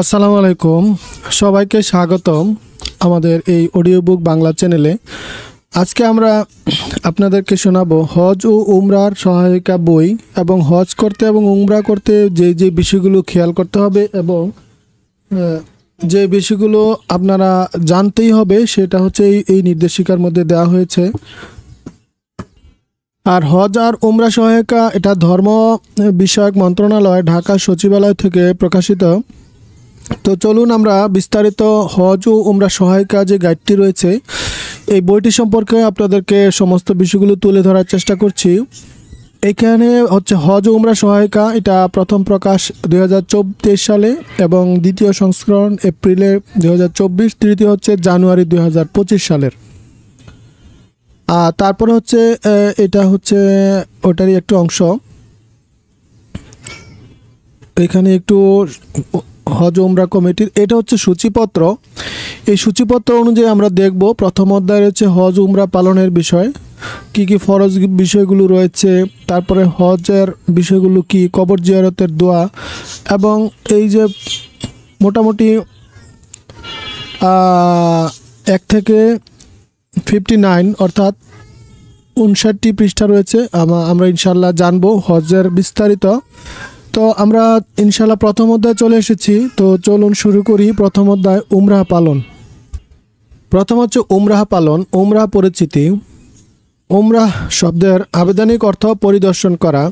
আসসালামু আলাইকুম, সবাইকে স্বাগতম আমাদের এই অডিও বুক বাংলা চ্যানেলে। আজকে আমরা আপনাদেরকে শোনাবো হজ ও উমরার সহায়িকা বই এবং হজ করতে এবং উমরা করতে যে যে বিষয়গুলো খেয়াল করতে হবে এবং যে বিষয়গুলো আপনারা জানতেই হবে সেটা হচ্ছে এই নির্দেশিকার মধ্যে দেওয়া হয়েছে। আর হজ আর উমরা সহায়িকা এটা ধর্ম বিষয়ক মন্ত্রণালয় ঢাকা সচিবালয় থেকে প্রকাশিত। তো চলুন আমরা বিস্তারিত হজ ও উমরা সহায়িকা যে গাইডটি রয়েছে এই বইটি সম্পর্কে আপনাদেরকে সমস্ত বিষয়গুলো তুলে ধরার চেষ্টা করছি। এখানে হচ্ছে হজ ও উমরা সহায়িকা, এটা প্রথম প্রকাশ 2023 সালে এবং দ্বিতীয় সংস্করণ এপ্রিলে 2024, তৃতীয় হচ্ছে জানুয়ারি 2025 সালের। আর তারপরে হচ্ছে এটা হচ্ছে ওটারই একটু অংশ। এখানে একটু হজ উমরা কমিটির এটা হচ্ছে সূচিপত্র। এই সূচিপত্র অনুযায়ী আমরা দেখব প্রথম অধ্যায় রয়েছে হজ উমরা পালনের বিষয়, কি কি ফরজ বিষয়গুলো রয়েছে, তারপরে হজের বিষয়গুলো কি, কবর জিয়ারতের দোয়া, এবং এই যে মোটামুটি 1 থেকে 59 অর্থাৎ 59টি পৃষ্ঠা রয়েছে। আমরা ইনশাল্লাহ জানবো হজের বিস্তারিত। তো আমরা ইনশাল্লাহ প্রথম অধ্যায়ে চলে এসেছি। তো চলুন শুরু করি। প্রথম অধ্যায় উমরাহ পালন। প্রথম হচ্ছে উমরাহ পালন। উমরাহ পরিচিতি। উমরাহ শব্দের আবেদনিক অর্থ পরিদর্শন করা।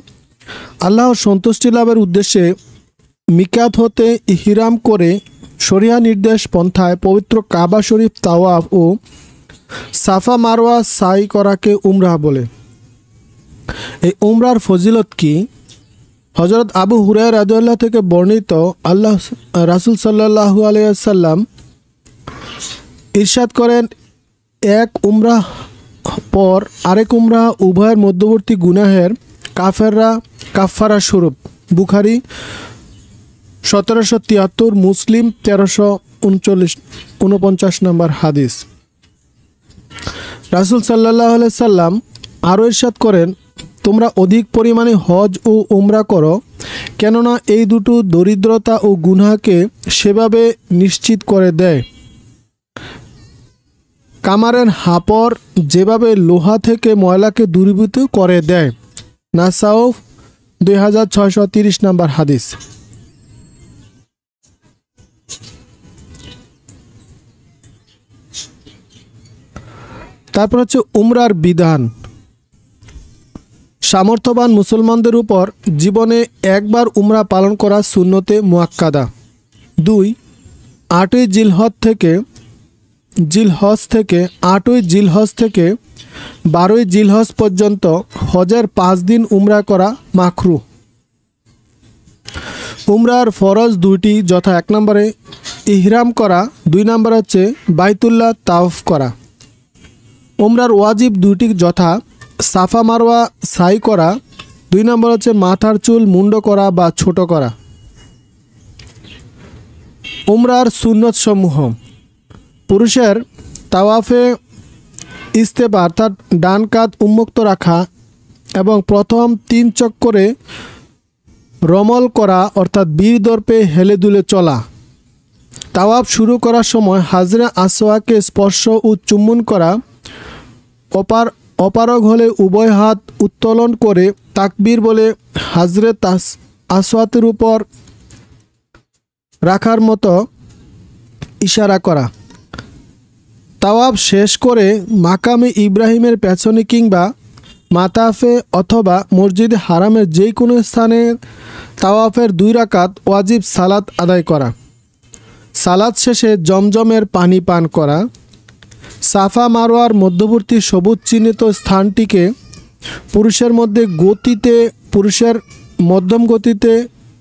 আল্লাহর সন্তুষ্টি লাভের উদ্দেশ্যে মিকাত হতে ইহরাম করে শরিয়া নির্দেশ পন্থায় পবিত্র কাবা শরীফ তাওয়াফ ও সাফা মারওয়া সাই করাকে উমরাহ বলে। এই উমরার ফজিলত কি? হযরত আবু হুরায়রা রাদিয়াল্লাহু থেকে বর্ণিত, আল্লাহ রাসূল সাল্লাল্লাহু আলাইহি ওয়াসাল্লাম ইরশাদ করেন, এক উমরাহ পর আরেক উমরাহ উভয়ের মধ্যবর্তী গুনাহের কাফারা স্বরূপ। বুখারী 1773, মুসলিম 1349 নম্বর হাদিস। রাসূল সাল্লাল্লাহু আলাইহি সাল্লাম আরও ইরশাদ করেন, তোমরা অধিক পরিমাণে হজ ও উমরা করো, কেননা এই দুটো দরিদ্রতা ও গুনাহকে সেভাবে নিশ্চিত করে দেয় কামারের হাপর যেভাবে লোহা থেকে ময়লাকে দূরীভূত করে দেয়। নাসাউফ 2630 নম্বর হাদিস। তারপর হচ্ছে উমরার বিধান। সামর্থ্যবান মুসলমানদের উপর জীবনে একবার উমরা পালন করা সুন্নতে মুআক্কাদা। 2, 8ই জিলহজ থেকে 8ই জিলহজ থেকে 12ই জিলহজ পর্যন্ত হজের 5 দিন উমরা করা মাকরুহ। উমরার ফরজ 2টি, যথা 1 নম্বরে ইহরাম করা, 2 নম্বর হচ্ছে বাইতুল্লাহ তাওয়াফ করা। উমরার ওয়াজিব 2টি, যথা সাফা মারওয়া সাই করা, 2 নম্বর হচ্ছে মাথার চুল মুন্ড করা বা ছোট করা। উমরার সুন্নত সমূহ। পুরুষের তাওয়াফে ইস্তেবা অর্থাৎ ডান কাঁধ উন্মুক্ত রাখা এবং প্রথম 3 চক্করে রমল করা অর্থাৎ বীর দর্পে হেলে দুলে চলা। তাওয়াফ শুরু করার সময় হাজরে আসওয়াদকে স্পর্শ ও চুম্বন করা। অপারগ হলে উভয় হাত উত্তোলন করে তাকবীর বলে হাজরে আসওয়াদের উপর রাখার মতো ইশারা করা। তাওয়াফ শেষ করে মাকামে ইব্রাহিমের পেছনে কিংবা মাতাফে অথবা মসজিদে হারামের যে কোনো স্থানে তাওয়াফের 2 রাকাত ওয়াজিব সালাত আদায় করা। সালাত শেষে জমজমের পানি পান করা। সাফা মারওয়ার মধ্যবর্তী সবুজ চিহ্নিত স্থানটিকে পুরুষের মধ্যম গতিতে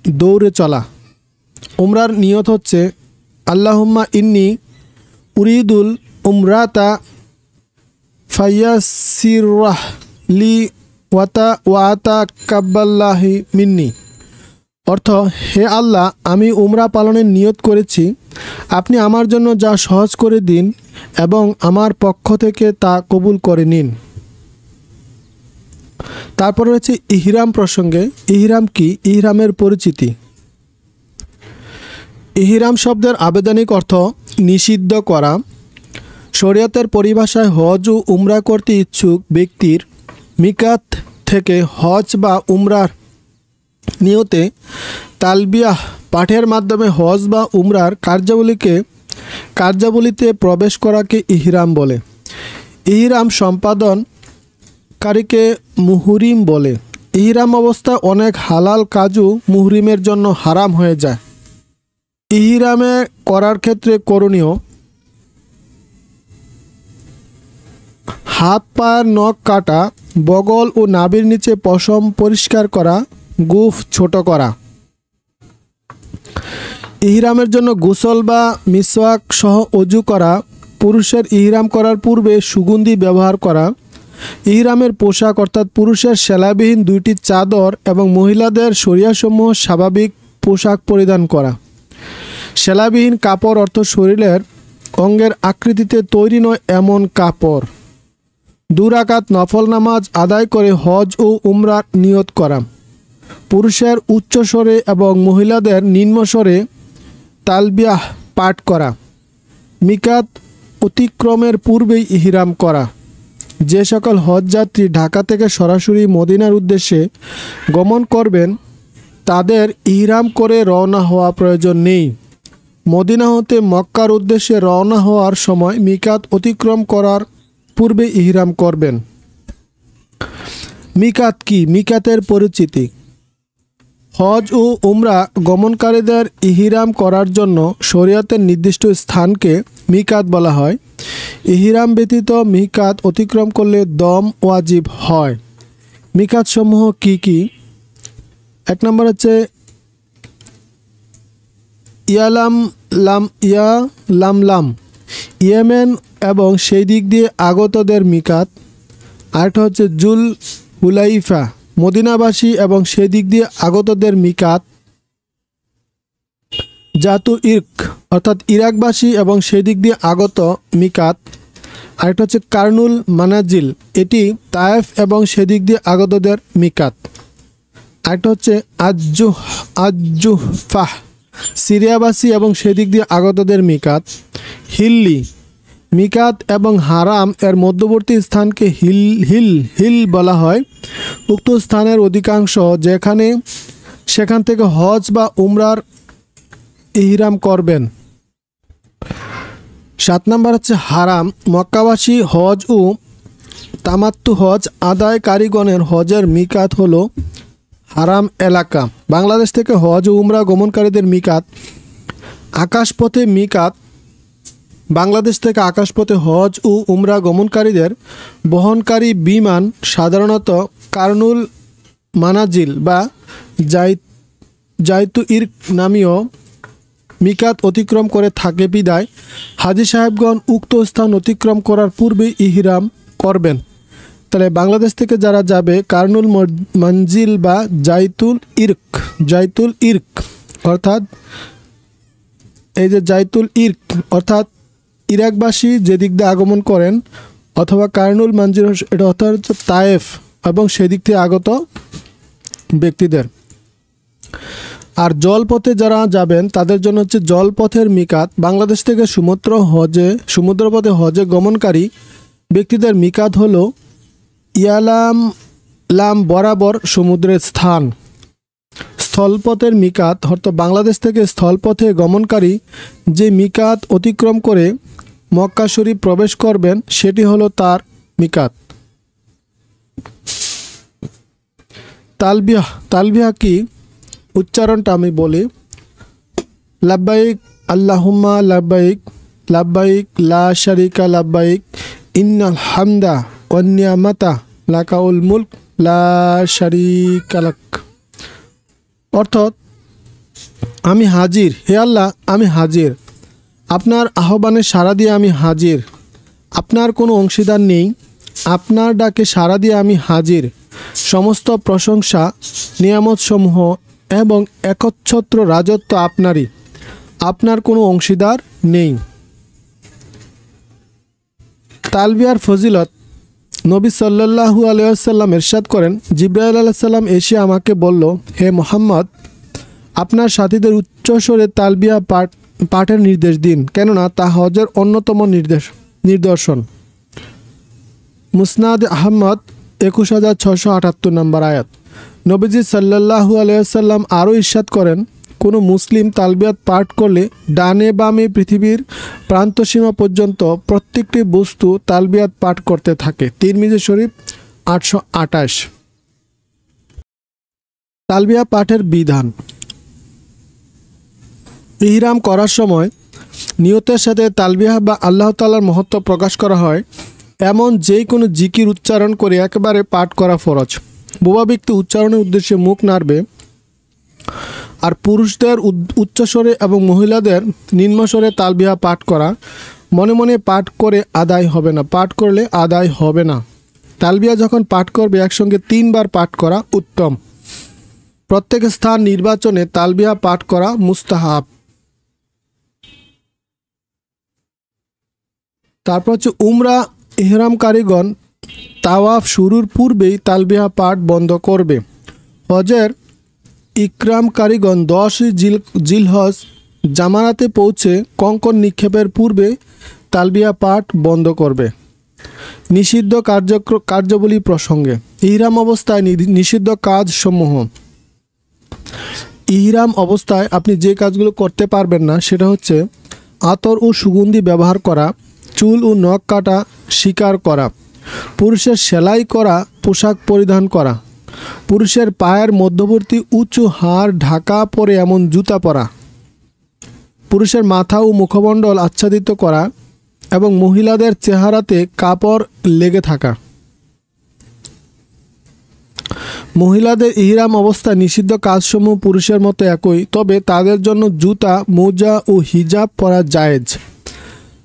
দৌড়ে চলা। উমরার নিয়ত হচ্ছে আল্লাহুম্মা ইন্নি উরিদুল উমরাতা ফায়াসিরাহ লি ওয়াতা কাব্বাল্লাহি মিন্নি। অর্থ, হে আল্লাহ, আমি উমরা পালনের নিয়ত করেছি, আপনি আমার জন্য যা সহজ করে দিন এবং আমার পক্ষ থেকে তা কবুল করে নিন। তারপর রয়েছে ইহরাম প্রসঙ্গে। ইহরাম কি? ইহরামের পরিচিতি। ইহরাম শব্দের আবেদনিক অর্থ নিষিদ্ধ করা। শরীয়তের পরিভাষায় হজ ও উমরা করতে ইচ্ছুক ব্যক্তির মিকাত থেকে হজ বা উমরার নিয়তে তালবিয়াহ পাঠের মাধ্যমে হজ বা উমরার কার্যাবলীতে প্রবেশ করাকে ইহরাম বলে। ইহরাম সম্পাদনকারীকে মুহরিম বলে। ইহরাম অবস্থা অনেক হালাল কাজও মুহরিমের জন্য হারাম হয়ে যায়। ইহরামে করার ক্ষেত্রে করণীয়: হাত পায়ের নখ কাটা, বগল ও নাভির নিচে পশম পরিষ্কার করা, গুফ ছোট করা। ইহরামের জন্য গোসল বা মিসওয়াক সহ অজু করা। পুরুষের ইহরাম করার পূর্বে সুগন্ধি ব্যবহার করা। ইহরামের পোশাক অর্থাৎ পুরুষের সেলাইবিহীন 2টি চাদর এবং মহিলাদের শরিয়াসমূহ স্বাভাবিক পোশাক পরিধান করা। সেলাইবিহীন কাপড় অর্থ শরীরের অঙ্গের আকৃতিতে তৈরি নয় এমন কাপড়। 2 রাকাত নফল নামাজ আদায় করে হজ ও উমরার নিয়ত করা। পুরুষের উচ্চ স্বরে এবং মহিলাদের নিম্ন স্বরে তালবিয়াহ পাঠ করা। মিকাত অতিক্রমের পূর্বেই ইহরাম করা। যে সকল হজ যাত্রী ঢাকা থেকে সরাসরি মদিনার উদ্দেশ্যে গমন করবেন তাদের ইহরাম করে রওনা হওয়া প্রয়োজন নেই। মদিনা হতে মক্কার উদ্দেশ্যে রওনা হওয়ার সময় মিকাত অতিক্রম করার পূর্বে ইহরাম করবেন। মিকাত কি? মিকাতের পরিচিতি: হজ ও উমরা গমনকারীদের ইহরাম করার জন্য শরীয়তের নির্দিষ্ট স্থানকে মিকাত বলা হয়। ইহরাম ব্যতীত মিকাত অতিক্রম করলে দম ওয়াজিব হয়। মিকাত সমূহ কি কি? 1 নম্বর হচ্ছে ইয়ালাম ইয়েমেন এবং সেই দিক দিয়ে আগতদের মিকাত। আরেকটা হচ্ছে জুল হুলাইফা মদিনাবাসী এবং সেই দিক দিয়ে আগতদের মিকাত। জাতু ইরক অর্থাৎ ইরাকবাসী এবং সেই দিক দিয়ে আগত মিকাত। আরেকটা হচ্ছে কারনুল মানাজিল, এটি তায়েফ এবং সেদিক দিয়ে আগতদের মিকাত। আরেকটা হচ্ছে আজুফাহ সিরিয়াবাসী এবং সেদিক দিয়ে আগতদের মিকাত। হিল্লি মিকাত এবং হারাম এর মধ্যবর্তী স্থানকে হিল বলা হয়। উক্ত স্থানের অধিকাংশ সেখান থেকে হজ বা উমরার ইহরাম করবেন। 7 নম্বর হচ্ছে হারাম। মক্কাবাসী হজ ও তামাত্তু হজ আদায়কারীগণের হজের মিকাত হলো হারাম এলাকা। বাংলাদেশ থেকে হজ ও উমরা গমনকারীদের মিকাত। আকাশপথে মিকাত: বাংলাদেশ থেকে আকাশপথে হজ ও উমরা গমনকারীদের বহনকারী বিমান সাধারণত কারনুল মানাজিল বা জাইতু ইরক নামীয় মিকাত অতিক্রম করে থাকে বিদায় হাজী সাহেবগণ উক্ত স্থান অতিক্রম করার পূর্বে ইহরাম করবেন। তাহলে বাংলাদেশ থেকে যারা যাবে কারনুল মঞ্জিল বা জাইতুল ইরক অর্থাৎ এই যে জাইতুল ইরক অর্থাৎ ইরাকবাসী যেদিক দিয়ে আগমন করেন, অথবা কারনুল মঞ্জিল এটা অর্থাৎ হচ্ছে তায়েফ এবং সেদিক থেকে আগত ব্যক্তিদের। আর জলপথে যারা যাবেন তাদের জন্য হচ্ছে জলপথের মিকাত। বাংলাদেশ থেকে সমুদ্রপথে হজে গমনকারী ব্যক্তিদের মিকাত হলো ইয়ালাম বরাবর সমুদ্রের স্থান। স্থলপথের মিকাত অর্থাৎ বাংলাদেশ থেকে স্থলপথে গমনকারী যে মিকাত অতিক্রম করে মক্কা শরীফ প্রবেশ করবেন সেটি হলো তার মিকাত। তালবিয়া কি? উচ্চারণটা আমি বলি: লাব্বাইক আল্লাহুম্মা লাব্বাইক, লাব্বাইক লা শারিকা লাব্বাইক, ইন্নাল হামদা ওয়ান নিয়ামাতা লাকাউল মুলক লা শারিকা লাক। অর্থাৎ আমি হাজির, হে আল্লাহ আমি হাজির, আপনার আহ্বানে সাড়া দিয়ে আমি হাজির, আপনার কোনো অংশীদার নেই, আপনার ডাকে সাড়া দিয়ে আমি হাজির, সমস্ত প্রশংসা নিয়ামতসমূহ এবং একচ্ছত্র রাজত্ব আপনারই, আপনার কোনো অংশীদার নেই। তালবিয়ার ফজিলত: নবী সাল্লাল্লাহু আলাইহি ওয়াসাল্লাম ইরশাদ করেন, জিবরাইল আলাইহিস সালাম এসে আমাকে বলল, হে মুহাম্মদ, আপনার সাথীদের উচ্চস্বরে তালবিয়া পাঠের নির্দেশ দিন, কেননা তা হজের অন্যতম নিদর্শন। মুসনাদ আহমদ 21678 নম্বর আয়াত। নবীজি সাল্লাল্লাহু আলাইহি ওয়াসাল্লাম আরও ইরশাদ করেন, কোনো মুসলিম তালবিয়াত পাঠ করলে ডানে বামে পৃথিবীর প্রান্তসীমা পর্যন্ত প্রত্যেকটি বস্তু তালবিয়াত পাঠ করতে থাকে। তিরমিজি শরীফ 828। তালবিয়া পাঠের বিধান। ইহরাম করার সময় নিয়তের সাথে তালবিয়া বা আল্লাহ তাআলার মহত্ব প্রকাশ করা হয় এমন যে কোনো জিকির উচ্চারণ করে একেবারে পাঠ করা ফরজ। বোবা ব্যক্তি উচ্চারণের উদ্দেশ্যে মুখ নাড়বে, আর পুরুষদের উচ্চস্বরে এবং মহিলাদের নিম্নস্বরে তালবিয়া পাঠ করা মনে মনে পাঠ করে আদায় হবে না, পাঠ করলে আদায় হবে না। তালবিয়া যখন পাঠ করবে একসঙ্গে 3 বার পাঠ করা উত্তম। প্রত্যেক স্থান নির্বাচনে তালবিয়া পাঠ করা মুস্তাহাব। তারপর হচ্ছে উমরা ইহরামকারীগণ তাওয়াফ শুরুর পূর্বেই তালবিয়া পাঠ বন্ধ করবে। হজের ইকরামকারীগণ 10 জিলহজ জামারাতে পৌঁছে কঙ্কন নিক্ষেপের পূর্বে তালবিয়া পাঠ বন্ধ করবে। নিষিদ্ধ কার্যাবলী প্রসঙ্গে। ইহরাম অবস্থায় নিষিদ্ধ কাজসমূহ। ইহরাম অবস্থায় আপনি যে কাজগুলো করতে পারবেন না সেটা হচ্ছে আতর ও সুগন্ধি ব্যবহার করা, চুল ও নখ কাটা, শিকার করা, পুরুষের সেলাই করা পোশাক পরিধান করা, পুরুষের পায়ের মধ্যবর্তী উঁচু হাড় ঢাকা পরে এমন জুতা পরা, পুরুষের মাথা ও মুখমণ্ডল আচ্ছাদিত করা এবং মহিলাদের চেহারাতে কাপড় লেগে থাকা। মহিলাদের ইহরাম অবস্থায় নিষিদ্ধ কাজসমূহ পুরুষের মতো একই, তবে তাদের জন্য জুতা, মোজা ও হিজাব পরা জায়েজ।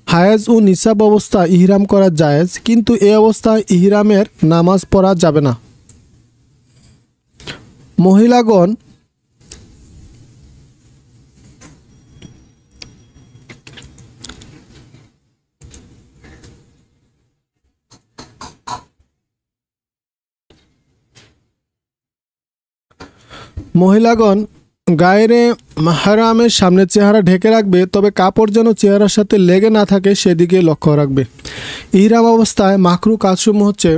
হায়েজ ও নিসাব অবস্থায় ইহরাম করা জায়েজ, কিন্তু এই অবস্থায় ইহরামের নামাজ পড়া যাবে না। মহিলাগণ গায়রে মাহরামের সামনে চেহারা ঢেকে রাখবে, তবে কাপড় যেন চেহারার সাথে লেগে না থাকে সেদিকে লক্ষ্য রাখবে। ইহরাম অবস্থায় মাকরু কাজসমূহ হচ্ছে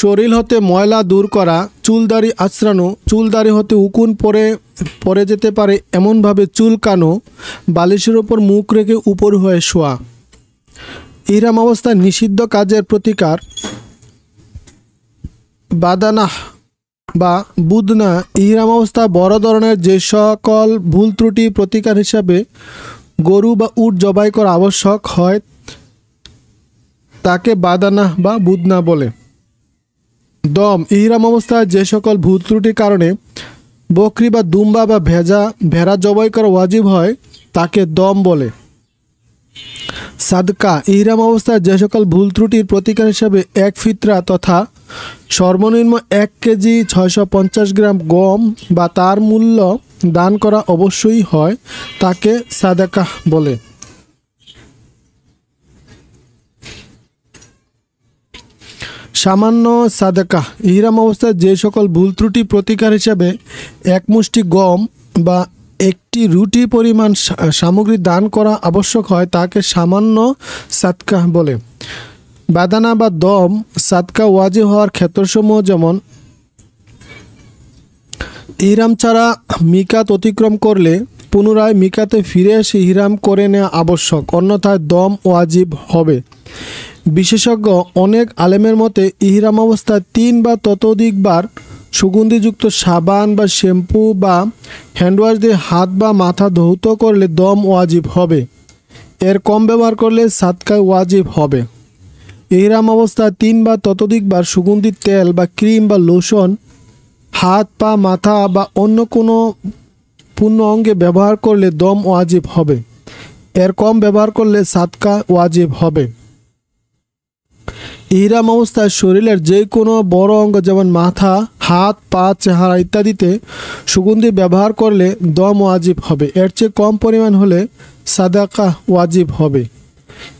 শরীর হতে ময়লা দূর করা, চুলদাড়ি আঁচড়ানো, চুলদাড়ি হতে উকুন পরে যেতে পারে এমনভাবে চুলকানো, বালিশের ওপর মুখ রেখে উপর হয়ে শোয়া। ইহরাম অবস্থায় নিষিদ্ধ কাজের প্রতিকার। বাদানাহ বা বুদনা। ইহরাম অবস্থা বড় ধরনের যে সকল ভুল ত্রুটি প্রতিকার হিসাবে গরু বা উট জবাই করা আবশ্যক হয় তাকে বাদানাহ বা বুদনা বলে। দম। ইহরাম অবস্থায় যে সকল ভুল ত্রুটির কারণে বকরি বা দুম্বা বা ভেড়া জবাই করা ওয়াজিব হয় তাকে দম বলে। সাদকা। ইহরাম অবস্থায় যে সকল ভুল ত্রুটির প্রতিকার হিসাবে 1 ফিতরা তথা সর্বনিম্ন 1 কেজি 650 গ্রাম গম বা তার মূল্য দান করা অবশ্যই হয় তাকে সাদাকা বলে। সামান্য সাদাকা। ইহরাম অবস্থায় যে সকল ভুল ত্রুটি প্রতিকার হিসাবে 1 মুষ্টি গম বা 1টি রুটি পরিমাণ সামগ্রী দান করা আবশ্যক হয় তাকে সামান্য সাদকা বলে। বাদানা বা দম সাদকা ওয়াজিব হওয়ার ক্ষেত্রসমূহ যেমন ইহরাম ছাড়া মিকাত অতিক্রম করলে পুনরায় মিকাতে ফিরে এসে ইহরাম করে নেওয়া আবশ্যক, অন্যথায় দম ওয়াজিব হবে। বিশেষজ্ঞ অনেক আলেমের মতে ইহরাম অবস্থায় 3 বা ততোধিকবার সুগন্ধিযুক্ত সাবান বা শ্যাম্পু বা হ্যান্ডওয়াশ দিয়ে হাত বা মাথা ধৌত করলে দম ওয়াজিব হবে। এর কম ব্যবহার করলে সাদকা ওয়াজিব হবে। ইহরাম অবস্থায় 3 বা ততোধিকবার সুগন্ধি তেল বা ক্রিম বা লোশন হাত পা মাথা বা অন্য কোনো পূর্ণ অঙ্গে ব্যবহার করলে দম ওয়াজিব হবে। এর কম ব্যবহার করলে সাদকা ওয়াজিব হবে। ইহরাম অবস্থায় শরীরের যে কোনো বড় অঙ্গ যেমন মাথা, হাত, পা, চেহারা ইত্যাদিতে সুগন্ধি ব্যবহার করলে দম ওয়াজিব হবে। এর চেয়ে কম পরিমাণ হলে সাদাকা ওয়াজিব হবে।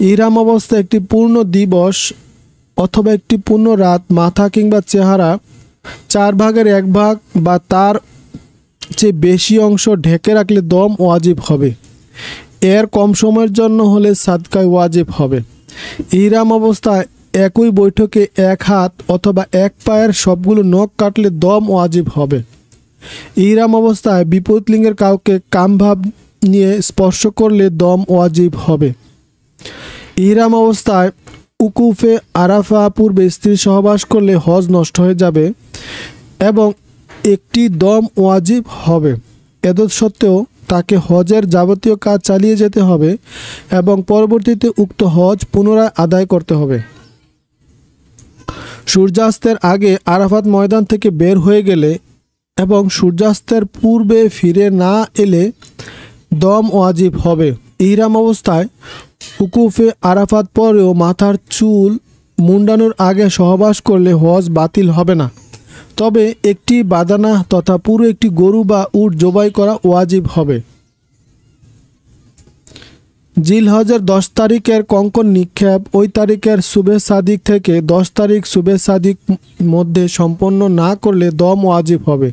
ইহরাম অবস্থায় একটি পূর্ণ দিবস অথবা একটি পূর্ণ রাত মাথা কিংবা চেহারা 4 ভাগের 1 ভাগ বা তার চেয়ে বেশি অংশ ঢেকে রাখলে দম ওয়াজিব হবে। এর কম সময়ের জন্য হলে সাদকায় ওয়াজিব হবে। ইহরাম অবস্থায় একই বৈঠকে এক হাত অথবা এক পায়ের সবগুলো নখ কাটলে দম ওয়াজিব হবে। ইহরাম অবস্থায় বিপরীত লিঙ্গের কাউকে কামভাব নিয়ে স্পর্শ করলে দম ওয়াজিব হবে। ইহরাম অবস্থায় উকুফে আরাফা পূর্বে স্ত্রী সহবাস করলে হজ নষ্ট হয়ে যাবে এবং একটি দম ওয়াজিব হবে। এতদ সত্ত্বেও তাকে হজের যাবতীয় কাজ চালিয়ে যেতে হবে এবং পরবর্তীতে উক্ত হজ পুনরায় আদায় করতে হবে। সূর্যাস্তের আগে আরাফাত ময়দান থেকে বের হয়ে গেলে এবং সূর্যাস্তের পূর্বে ফিরে না এলে দম ওয়াজিব হবে। ইহরাম অবস্থায় উকুফে আরাফাত পরেও মাথার চুল মুন্ডানোর আগে সহবাস করলে হজ বাতিল হবে না, তবে একটি বাদানা তথা পুরো একটি গরু বা উট জবাই করা ওয়াজিব হবে। জিলহজের 10 তারিখের কঙ্কন নিক্ষেপ ওই তারিখের সুবে সাদিক থেকে 10 তারিখ সুবে সাদিক মধ্যে সম্পন্ন না করলে দম ওয়াজিব হবে।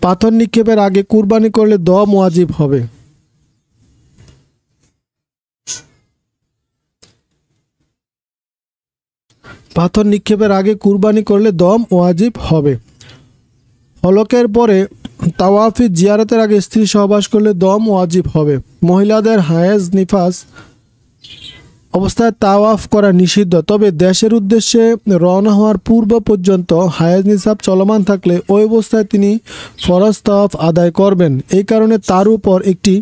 পাথর নিক্ষেপের আগে কুরবানি করলে দম ওয়াজিব হবে। পাথর নিক্ষেপের আগে কুরবানি করলে দম ওয়াজিব হবে। হলকের পরে তাওয়াফি জিয়ারতের আগে স্ত্রী সহবাস করলে দম ওয়াজিব হবে। মহিলাদের হায়েজ নিফাস অবস্থায় তাওয়াফ করা নিষিদ্ধ, তবে দেশের উদ্দেশ্যে রওনা হওয়ার পূর্ব পর্যন্ত হায়েজ নিসাব চলমান থাকলে ওই অবস্থায় তিনি ফরজ তাওয়াফ আদায় করবেন। এই কারণে তার উপর একটি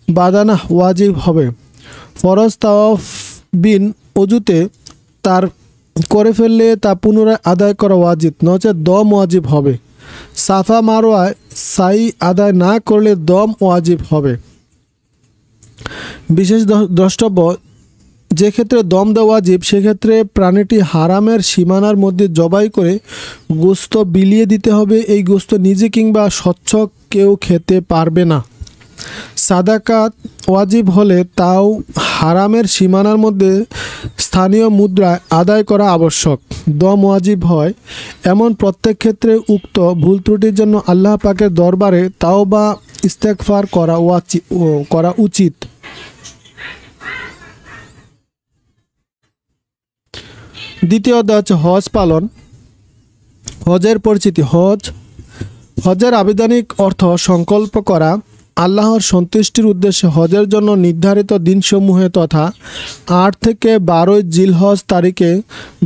বাদানা ওয়াজিব হবে। ফরজ তাওয়াফ বিন অজুতে তার করে ফেললে তা পুনরায় আদায় করা ওয়াজিব, নচেত দম ওয়াজিব হবে। সাফা মারওয়ায় সাই আদায় না করলে দম ওয়াজিব হবে। বিশেষ দ্রষ্টব্য, যে ক্ষেত্রে দম দেওয়া ওয়াজিব সেক্ষেত্রে প্রাণীটি হারামের সীমানার মধ্যে জবাই করে গোশত বিলিয়ে দিতে হবে। এই গোশত নিজে কিংবা স্বচ্ছ কেউ খেতে পারবে না। সাদাকাত ওয়াজিব হলে তাও হারামের সীমানার মধ্যে স্থানীয় মুদ্রায় আদায় করা আবশ্যক। দম ওয়াজিব হয় এমন প্রত্যেক ক্ষেত্রে উক্ত ভুল ত্রুটির জন্য আল্লাহ পাকের দরবারে তাওবা ইস্তেগফার করা উচিত। দ্বিতীয় অধ্যায় হচ্ছে হজ পালন। হজের পরিচিতি। হজের আবিধানিক অর্থ সংকল্প করা, আল্লাহর সন্তুষ্টির উদ্দেশ্যে হজের জন্য নির্ধারিত দিনসমূহে তথা 8 থেকে 12 জিলহজ তারিখে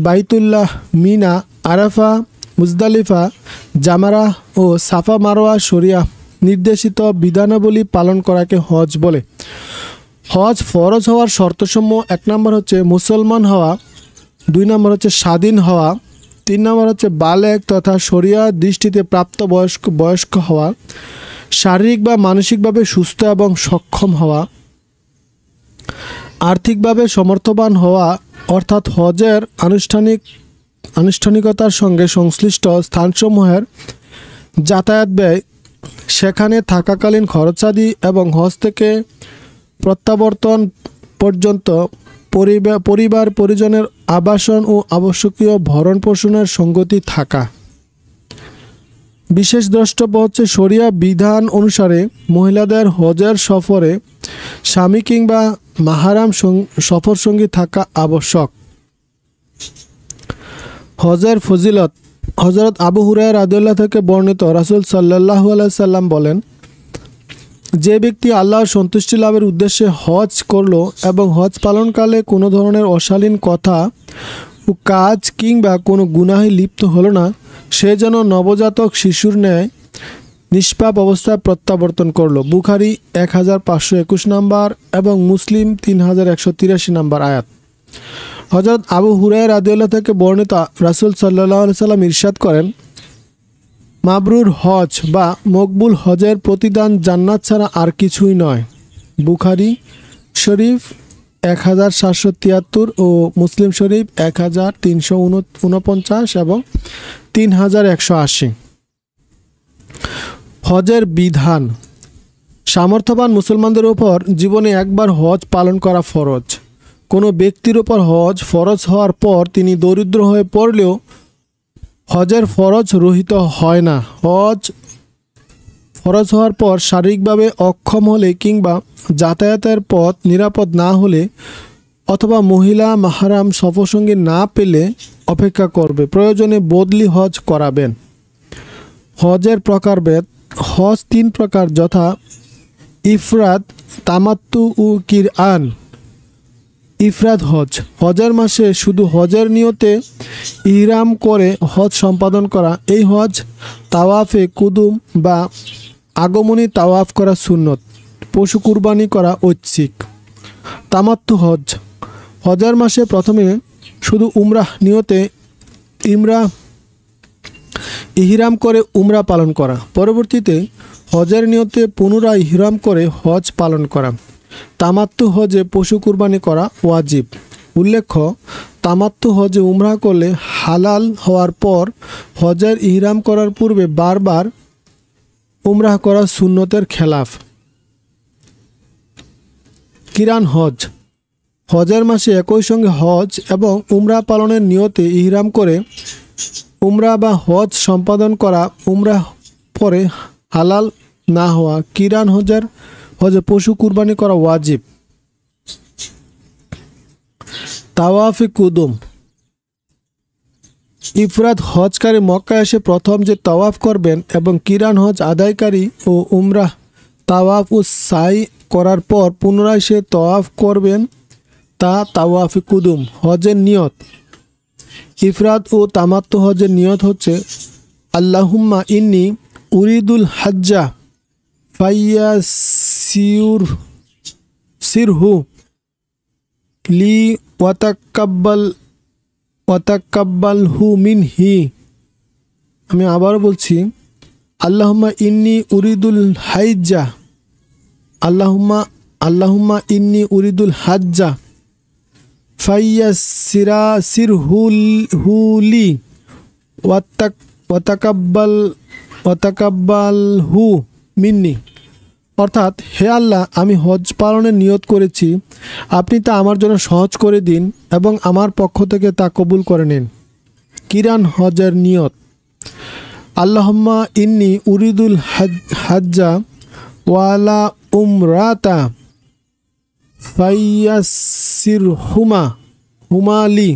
বাইতুল্লাহ, মিনা, আরাফা, মুজদালিফা, জামারা ও সাফা মারওয়া শরিয়া নির্দেশিত বিধানাবলী পালন করাকে হজ বলে। হজ ফরজ হওয়ার শর্তসমূহ: 1 নম্বর হচ্ছে মুসলমান হওয়া, 2 নম্বর হচ্ছে স্বাধীন হওয়া, 3 নম্বর হচ্ছে বালেগ তথা শরিয়া দৃষ্টিতে প্রাপ্ত বয়স্ক হওয়া, শারীরিক বা মানসিকভাবে সুস্থ এবং সক্ষম হওয়া, আর্থিকভাবে সমর্থবান হওয়া, অর্থাৎ হজের আনুষ্ঠানিকতার সঙ্গে সংশ্লিষ্ট স্থানসমূহের যাতায়াত ব্যয়, সেখানে থাকাকালীন খরচাদি এবং হজ থেকে প্রত্যাবর্তন পর্যন্ত পরিবার পরিজনের আবাসন ও আবশ্যকীয় ভরণ পোষণের সঙ্গতি থাকা। বিশেষ দ্রষ্টব্য হচ্ছে শরিয়া বিধান অনুসারে মহিলাদের হজের সফরে স্বামী কিংবা মাহারাম সফর সঙ্গী থাকা আবশ্যক। হজের ফজিলত। হযরত আবু হুরায়রা রাদিয়াল্লাহু থেকে বর্ণিত, রাসূল সাল্লাল্লাহু আলাইহি সাল্লাম বলেন, যে ব্যক্তি আল্লাহর সন্তুষ্টি লাভের উদ্দেশ্যে হজ করলো এবং হজ পালনকালে কোনো ধরনের অশালীন কথা ও কাজ কিংবা কোনো গুনাহে লিপ্ত হলো না, সে যেন নবজাতক শিশুর ন্যায় নিষ্পাপ অবস্থায় প্রত্যাবর্তন করলো। বুখারী 1521 নম্বর এবং মুসলিম 3183 নম্বর আয়াত। হযরত আবু হুরায়রা রাদিয়াল্লাহু থেকে বর্ণিত, রাসূল সাল্লাল্লাহু আলাইহি সাল্লাম ইরশাদ করেন, মাবরুর হজ বা মকবুল হজের প্রতিদান জান্নাত ছাড়া আর কিছুই নয়। বুখারী শরীফ 1773 ও মুসলিম শরীফ 1349 এবং 3180। হজের বিধান। সামর্থ্যবান মুসলমানদের উপর জীবনে একবার হজ পালন করা ফরজ। কোনো ব্যক্তির উপর হজ ফরজ হওয়ার পর তিনি দরিদ্র হয়ে পড়লেও হজের ফরজ রহিত হয় না। হজ ফরজ হওয়ার পর শারীরিকভাবে অক্ষম হলে কিংবা যাতায়াতের পথ নিরাপদ না হলে অথবা মহিলা মাহরাম সফরসঙ্গী না পেলে অপেক্ষা করবে, প্রয়োজনে বদলি হজ করাবেন। হজের প্রকারভেদ। হজ 3 প্রকার, যথা ইফরাদ, তামাত্তু ও কিরআন। ইফরাদ হজ, হজের মাসে শুধু হজের নিয়তে ইহরাম করে হজ সম্পাদন করা। এই হজ তাওয়াফে কুদুম বা আগমনী তাওয়াফ করা সুন্নত, পশু কুরবানি করা ঐচ্ছিক। তামাত্তু হজ, হজের মাসে প্রথমে শুধু উমরাহ নিয়তে ইহরাম করে উমরা পালন করা, পরবর্তীতে হজের নিয়তে পুনরায় ইহরাম করে হজ পালন করা। তামাত্তু হজে পশু কুরবানি করা ওয়াজিব। উল্লেখ্য, তামাত্তু হজে উমরা করলে হালাল হওয়ার পর হজের ইহরাম করার পূর্বে বারবার উমরাহ করা সুন্নতের খেলাফ। কিরান হজ, হজের মাসে একই সঙ্গে হজ এবং উমরা পালনের নিয়তে ইহরাম করে উমরা বা হজ সম্পাদন করা, উমরা পরে হালাল না হওয়া। কিরান হজে পশু কুরবানি করা ওয়াজিব। তাওয়াফে কুদুম, ইফরাদ হজকারী মক্কায় এসে প্রথম যে তাওয়াফ করবেন এবং কিরান হজ আদায়কারী ও উমরাহ তাওয়াফ ও সাই করার পর পুনরায় সে তাওয়াফ করবেন, তা তাওয়াফে কুদুম। হজের নিয়ত। ইফরাদ ও তামাত্তু হজের নিয়ত হচ্ছে আল্লাহুম্মা ইন্নি উরিদুল হাজ্জা ফাইয়া সিরহু লি ওয়াতাকাব্বালহু মিনহি। আমি আবারও বলছি, আল্লাহুম্মা ইন্নি উরিদুল হাজ্জা, আল্লাহুম্মা ইন্নি উরিদুল হাজ্জা ফাইয়া সিরহুলি ওয়াতাকাব্বালহু মিন্নি। অর্থাৎ, হে আল্লাহ, আমি হজ পালনের নিয়ত করেছি, আপনি তা আমার জন্য সহজ করে দিন এবং আমার পক্ষ থেকে তা কবুল করে নিন। কিরান হজের নিয়ত। আল্লাহুম্মা ইন্নি উরিদুল হাজ্জা ওয়ালা উমরাতা ফাইয়াসিরহুমালি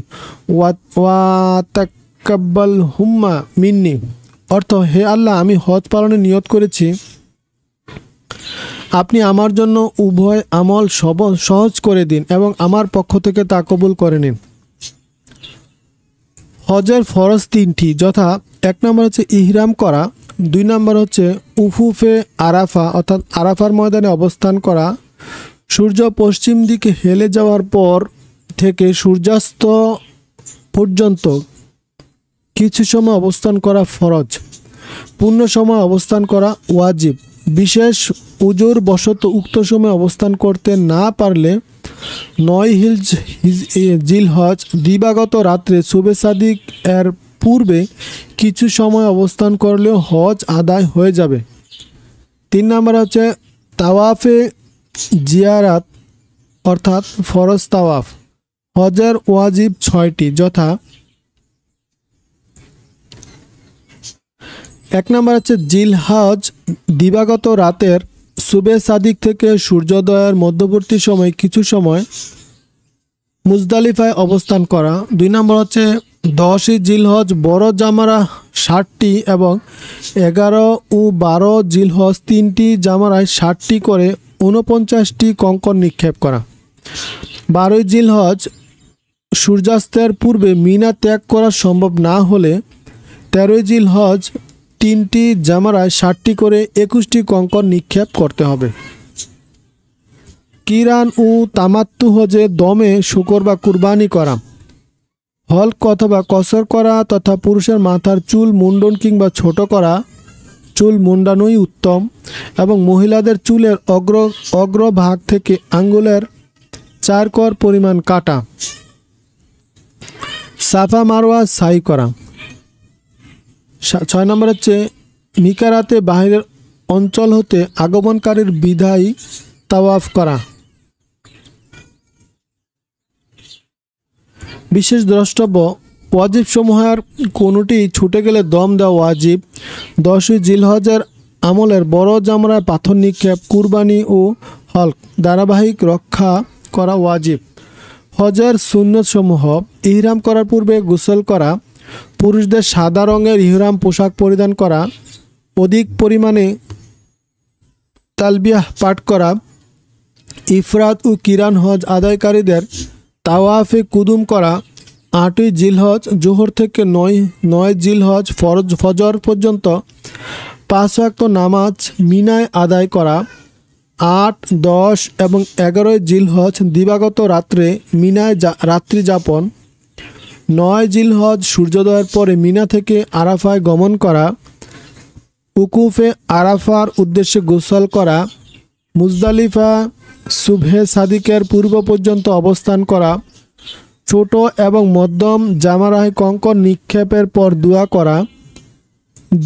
ওয়াতাকাব্বালহুমা মিন্নি। অর্থ, হে আল্লাহ, আমি হজ পালনের নিয়ত করেছি, আপনি আমার জন্য উভয় আমল সহজ করে দিন এবং আমার পক্ষ থেকে তা কবুল করে নিন। হজের ফরজ 3টি, যথা 1 নম্বর হচ্ছে ইহরাম করা, 2 নম্বর হচ্ছে উফুফে আরাফা অর্থাৎ আরাফার ময়দানে অবস্থান করা, সূর্য পশ্চিম দিকে হেলে যাওয়ার পর থেকে সূর্যাস্ত পর্যন্ত কিছু সময় অবস্থান করা ফরজ, পূর্ণ সময় অবস্থান করা ওয়াজিব। বিশেষ উজুর বশত উক্ত সময় অবস্থান করতে না পারলে 9 জিলহজ দিবাগত রাত্রে শুবে সাদিক এর পূর্বে কিছু সময় অবস্থান করলেও হজ আদায় হয়ে যাবে। 3 নম্বর হচ্ছে তাওয়াফে জিয়ারাত অর্থাৎ ফরজ তাওয়াফ। হজের ওয়াজিব 6টি, যথা 1 নম্বর হচ্ছে জিলহজ দিবাগত রাতের শুবে সাদিক থেকে সূর্যোদয়ের মধ্যবর্তী সময় কিছু সময় মুজদালিফায় অবস্থান করা। 2 নম্বর হচ্ছে 10 জিলহজ বড় জামারা 60টি এবং 11 ও 12 জিলহজ 3টি জামারায় 60টি করে 49টি কঙ্কর নিক্ষেপ করা। 12 জিলহজ সূর্যাস্তের পূর্বে মিনা ত্যাগ করা সম্ভব না হলে 13 জিলহজ 3টি জামারায় 60টি করে 21টি কঙ্কর নিক্ষেপ করতে হবে। কিরান ও তামাত্তু হজে দমে শুকর বা কুরবানি করা, হলক অথবা কসর করা তথা পুরুষের মাথার চুল মুন্ডন কিংবা ছোট করা, চুল মুন্ডানোই উত্তম, এবং মহিলাদের চুলের অগ্রভাগ থেকে আঙ্গুলের 4 কর পরিমাণ কাটা। সাফা মারওয়া সাই করা। 6 নম্বর হচ্ছে মিকারাতে বাহিরের অঞ্চল হতে আগমনকারীর বিধায় তাওয়াফ করা। বিশেষ দ্রষ্টব্য, ওয়াজিব সমূহের কোনোটি ছুটে গেলে দম দেওয়া ওয়াজিব। 10 জিলহজের আমলের বড় জামরায় পাথর নিক্ষেপ, কুরবানি ও হল্ক ধারাবাহিক রক্ষা করা ওয়াজিব। হজের সুন্নতসমূহ: ইহরাম করার পূর্বে গোসল করা, পুরুষদের সাদা রঙের ইহরাম পোশাক পরিধান করা, অধিক পরিমাণে তালবিয়াহ পাঠ করা, ইফরাদ ও কিরান হজ আদায়কারীদের তাওয়াফে কুদুম করা, 8ই জিলহজ জোহর থেকে 9 জিলহজ ফজর পর্যন্ত 5 ওয়াক্ত নামাজ মিনায় আদায় করা, 8, 10 এবং 11 জিলহজ দিবাগত রাত্রে মিনায় রাত্রি যাপন, 9 জিলহজ সূর্যোদয়ের পরে মিনা থেকে আরাফায় গমন করা, উকুফে আরাফার উদ্দেশ্যে গোসল করা, মুজদালিফা সুবহে সাদিকের পূর্ব পর্যন্ত অবস্থান করা, ছোট এবং মধ্যম জামারায় কঙ্কর নিক্ষেপের পর দোয়া করা,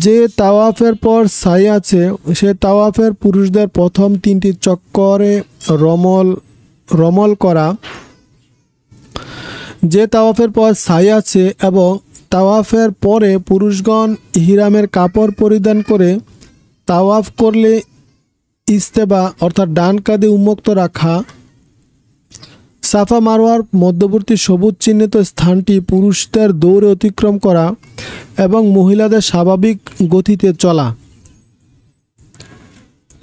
যে তাওয়াফের পর সাই আছে সে তাওয়াফের পুরুষদের প্রথম 3টি চক্করে রমল করা, যে তাওয়াফের পর সাই আছে এবং তাওয়াফের পরে পুরুষগণ ইহরামের কাপড় পরিধান করে তাওয়াফ করলে ইস্তেবা অর্থাৎ ডান কাঁধে উন্মুক্ত রাখা, সাফা মারওয়ার মধ্যবর্তী সবুজ চিহ্নিত স্থানটি পুরুষদের দৌড়ে অতিক্রম করা এবং মহিলাদের স্বাভাবিক গতিতে চলা।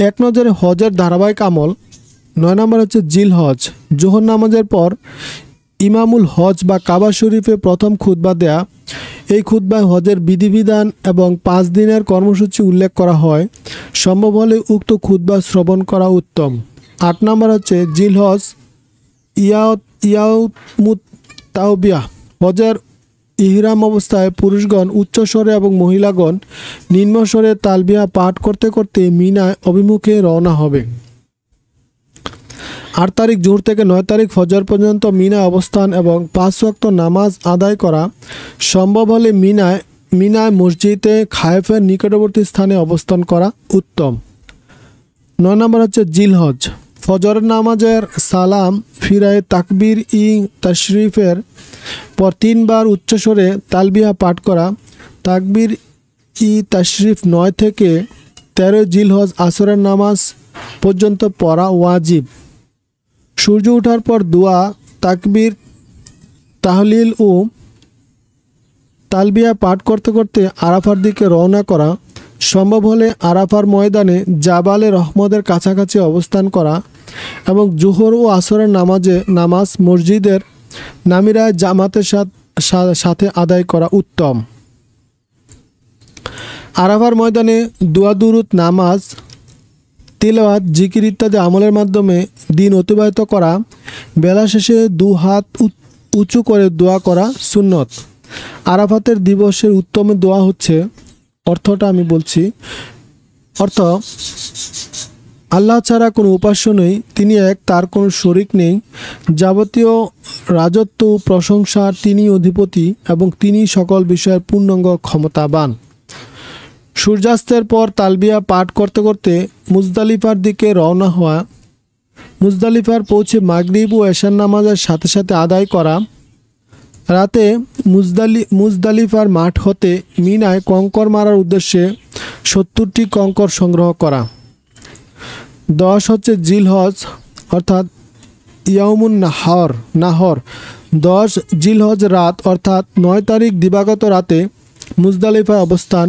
এক নজরে হজের ধারাবাহিক আমল। 9 নম্বর হচ্ছে জিলহজ, জোহর নামাজের পর ইমামুল হজ বা কাবা শরীফে প্রথম খুতবা দেয়া। এই খুতবায় হজের বিধিবিধান এবং 5 দিনের কর্মসূচি উল্লেখ করা হয়। সম্ভব হলে উক্ত খুতবা শ্রবণ করা উত্তম। 8 নম্বর হচ্ছে জিলহজ ইয়াউমুত তাওবিয়া, হজের ইহরাম অবস্থায় পুরুষগণ উচ্চস্বরে এবং মহিলাগণ নিম্নস্বরে তালবিয়া পাঠ করতে করতে মিনায় অভিমুখে রওনা হবে। 8 তারিখ জোহর থেকে 9 তারিখ ফজর পর্যন্ত মিনায় অবস্থান এবং 5 ওয়াক্ত নামাজ আদায় করা। সম্ভব হলে মিনায় মসজিদে খায়েফের নিকটবর্তী স্থানে অবস্থান করা উত্তম। 9 নম্বর হচ্ছে জিলহজ, ফজর নামাজের সালাম ফিরায় তাকবীর ই তাশরিফের পর 3 বার উচ্চস্বরে তালবিয়া পাঠ করা। তাকবীর ই তাশরিফ 9 থেকে 13 জিলহজ আসরের নামাজ পর্যন্ত পড়া ওয়াজিব। সূর্য ওঠার পর দোয়া, তাকবীর, তাহলিল ও তালবিয়া পাঠ করতে করতে আরাফার দিকে রওনা করা। সম্ভব হলে আরাফার ময়দানে জাবালে রহমতের কাছাকাছি অবস্থান করা এবং জোহর ও আসরের নামাজ মসজিদের নামিরায় জামাতের সাথে আদায় করা উত্তম। আরাফার ময়দানে দোয়া দুরুদ, নামাজ, তিলাওয়াত, জিকির ইত্যাদি আমলের মাধ্যমে দিন অতিবাহিত করা। বেলা শেষে 2 হাত উঁচু করে দোয়া করা সুন্নত। আরাফাতের দিবসের উত্তম দোয়া হচ্ছে, অর্থটা আমি বলছি, অর্থ: আল্লাহ ছাড়া কোনো উপাস্য নেই, তিনি এক, তার কোনো শরিক নেই, যাবতীয় রাজত্ব ও প্রশংসা তিনি অধিপতি এবং তিনি সকল বিষয়ের পূর্ণাঙ্গ ক্ষমতাবান। সূর্যাস্তের পর তালবিয়া পাঠ করতে করতে মুজদালিফার দিকে রওনা হওয়া। মুজদালিফার পৌঁছে মাগরিব ও এশার নামাজের সাথে সাথে আদায় করা। রাতে মুজদালিফার মাঠ হতে মিনায় কঙ্কর মারার উদ্দেশ্যে 70টি কঙ্কর সংগ্রহ করা। 10 হচ্ছে জিলহজ অর্থাৎ ইয়াউমুন নাহর। 10 জিলহজ রাত অর্থাৎ 9 তারিখ দিবাগত রাতে মুজদালিফায় অবস্থান।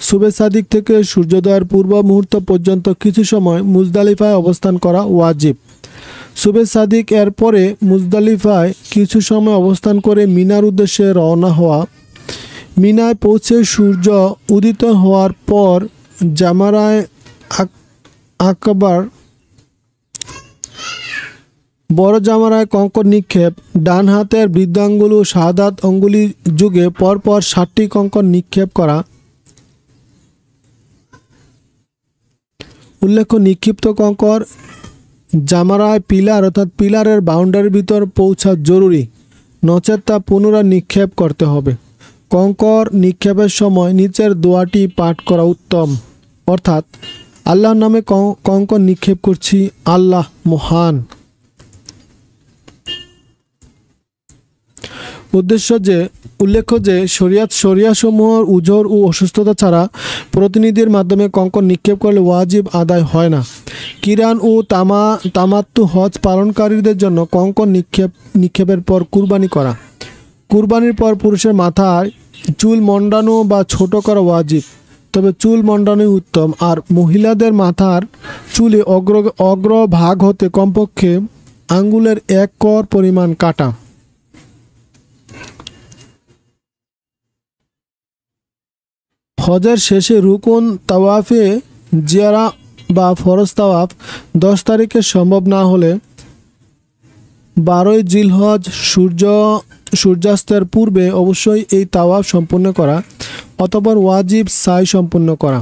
সুবে সাদিক থেকে সূর্যোদয়ের পূর্ব মুহূর্ত পর্যন্ত কিছু সময় মুজদালিফায় অবস্থান করা ওয়াজিব। সুবে সাদিক এর পরে মুজদালিফায় কিছু সময় অবস্থান করে মিনার উদ্দেশ্যে রওনা হওয়া। মিনায় পৌঁছে সূর্য উদিত হওয়ার পর জামারায় আকবার বড় জামারায় কঙ্কর নিক্ষেপ। ডান হাতের বৃদ্ধাঙ্গুল ও শাহাদাত অঙ্গুলি যুগে পরপর 7টি কঙ্কর নিক্ষেপ করা। উল্লেখ্য, নিক্ষিপ্ত কঙ্কর জামারায় পিলার অর্থাৎ পিলারের বাউন্ডারির ভিতর পৌঁছা জরুরি, নচেত তা পুনরায় নিক্ষেপ করতে হবে। কঙ্কর নিক্ষেপের সময় নিচের দোয়াটি পাঠ করা উত্তম, অর্থাৎ আল্লাহর নামে কঙ্কর নিক্ষেপ করছি, আল্লাহ মহান। উল্লেখ্য যে শরিয়াসমূহের উজর ও অসুস্থতা ছাড়া প্রতিনিধির মাধ্যমে কঙ্কন নিক্ষেপ করলে ওয়াজিব আদায় হয় না। কিরান ও তামাত্তু হজ পালনকারীদের জন্য কঙ্কন নিক্ষেপের পর কুরবানি করা। কুরবানির পর পুরুষের মাথায় চুল মন্ডানো বা ছোট করা ওয়াজিব, তবে চুল মন্ডানোই উত্তম। আর মহিলাদের মাথার চুলে অগ্রভাগ হতে কমপক্ষে আঙ্গুলের 1 কর পরিমাণ কাটা। হজের শেষে রুকুন তাওয়াফে জিয়ারা বা ফরজ তাওয়াফ 10 তারিখে সম্ভব না হলে 12ই জিলহজ সূর্যাস্তের পূর্বে অবশ্যই এই তাওয়াফ সম্পূর্ণ করা, অতঃপর ওয়াজিব সাই সম্পূর্ণ করা।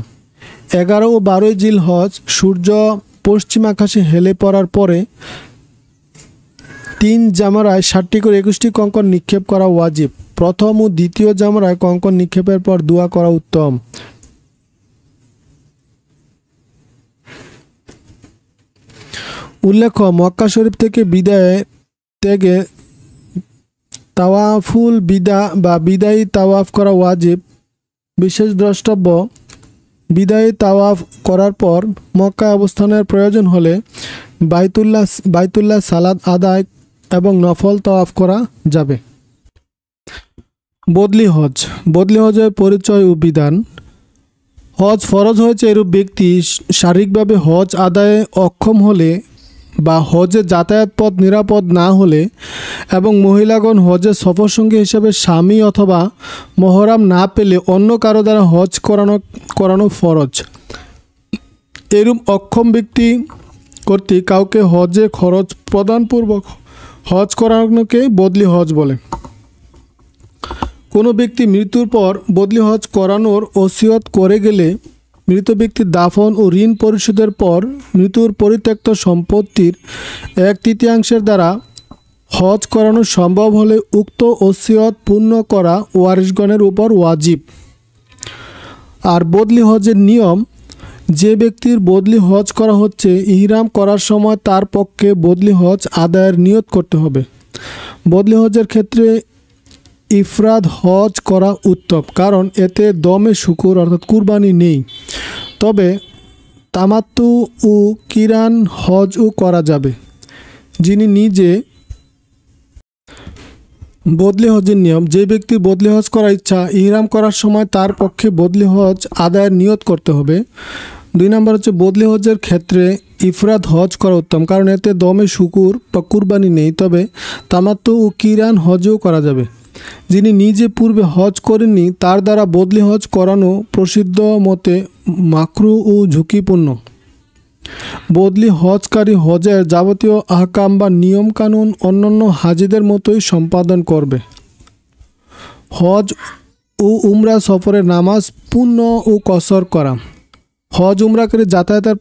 11 ও 12ই জিলহজ সূর্য পশ্চিম আকাশে হেলে পড়ার পরে 3 জামরায় 7টি করে 21টি কঙ্কন নিক্ষেপ করা ওয়াজিব। প্রথম ও দ্বিতীয় জামরায় কঙ্কন নিক্ষেপের পর দোয়া করা উত্তম। উল্লেখ্য, মক্কা শরীফ থেকে বিদায় ত্যাগে তাওয়াফুল বিদা বা বিদায়ী তাওয়াফ করা ওয়াজিব। বিশেষ দ্রষ্টব্য, বিদায়ী তাওয়াফ করার পর মক্কায় অবস্থানের প্রয়োজন হলে বাইতুল্লাহ সালাত আদায় এবং নফল তাওয়াফ করা যাবে। বদলি হজের পরিচয় ও বিধান। হজ ফরজ হয়েছে এরূপ ব্যক্তি শারীরিকভাবে হজ আদায়ে অক্ষম হলে বা হজে যাতায়াত পথ নিরাপদ না হলে এবং মহিলাগণ হজের সফরসঙ্গী হিসেবে স্বামী অথবা মহরাম না পেলে অন্য কারো দ্বারা হজ করানো ফরজ। এরূপ অক্ষম ব্যক্তি কর্তৃক কাউকে হজে খরচ প্রদানপূর্বক হজ করানোকে বদলি হজ বলে। কোনো ব্যক্তি মৃত্যুর পর বদলি হজ করানোর ওসিয়ত করে গেলে মৃত ব্যক্তির দাফন ও ঋণ পরিশোধের পর মৃত্যুর পরিত্যক্ত সম্পত্তির 1/3 দ্বারা হজ করানো সম্ভব হলে উক্ত ওসিয়ত পূর্ণ করা ওয়ারিশগণের উপর ওয়াজিব। আর বদলি হজের নিয়ম, যে ব্যক্তির বদলি হজ করা হচ্ছে ইহরাম করার সময় তার পক্ষে বদলি হজ আদায়ের নিয়ত করতে হবে। বদলি হজের ক্ষেত্রে ইফরাদ হজ করা উত্তম, কারণ এতে দমে শুকুর অর্থাৎ কুরবানি নেই। তবে তামাত্তু ও কিরান হজও করা যাবে। যিনি নিজে বদলি হজের নিয়ম, যে ব্যক্তির বদলি হজ করার ইচ্ছা ইহরাম করার সময় তার পক্ষে বদলি হজ আদায়ের নিয়ত করতে হবে। 2 নম্বর হচ্ছে বদলি হজের ক্ষেত্রে ইফরাদ হজ করা উত্তম, কারণ এতে দমে শুকুর বা কুরবানি নেই। তবে তামাত্তু ও কিরান হজও করা যাবে। যিনি নিজে পূর্বে হজ করেননি তার দ্বারা বদলি হজ করানো প্রসিদ্ধ মতে মাকরু ও ঝুঁকিপূর্ণ। বদলি হজকারী হজের যাবতীয় আহকাম বা নিয়মকানুন অন্যান্য হাজিদের মতোই সম্পাদন করবে। হজ ও উমরা সফরে নামাজ পূর্ণ ও কসর করা। হজ উমরাকারী যাতায়াতের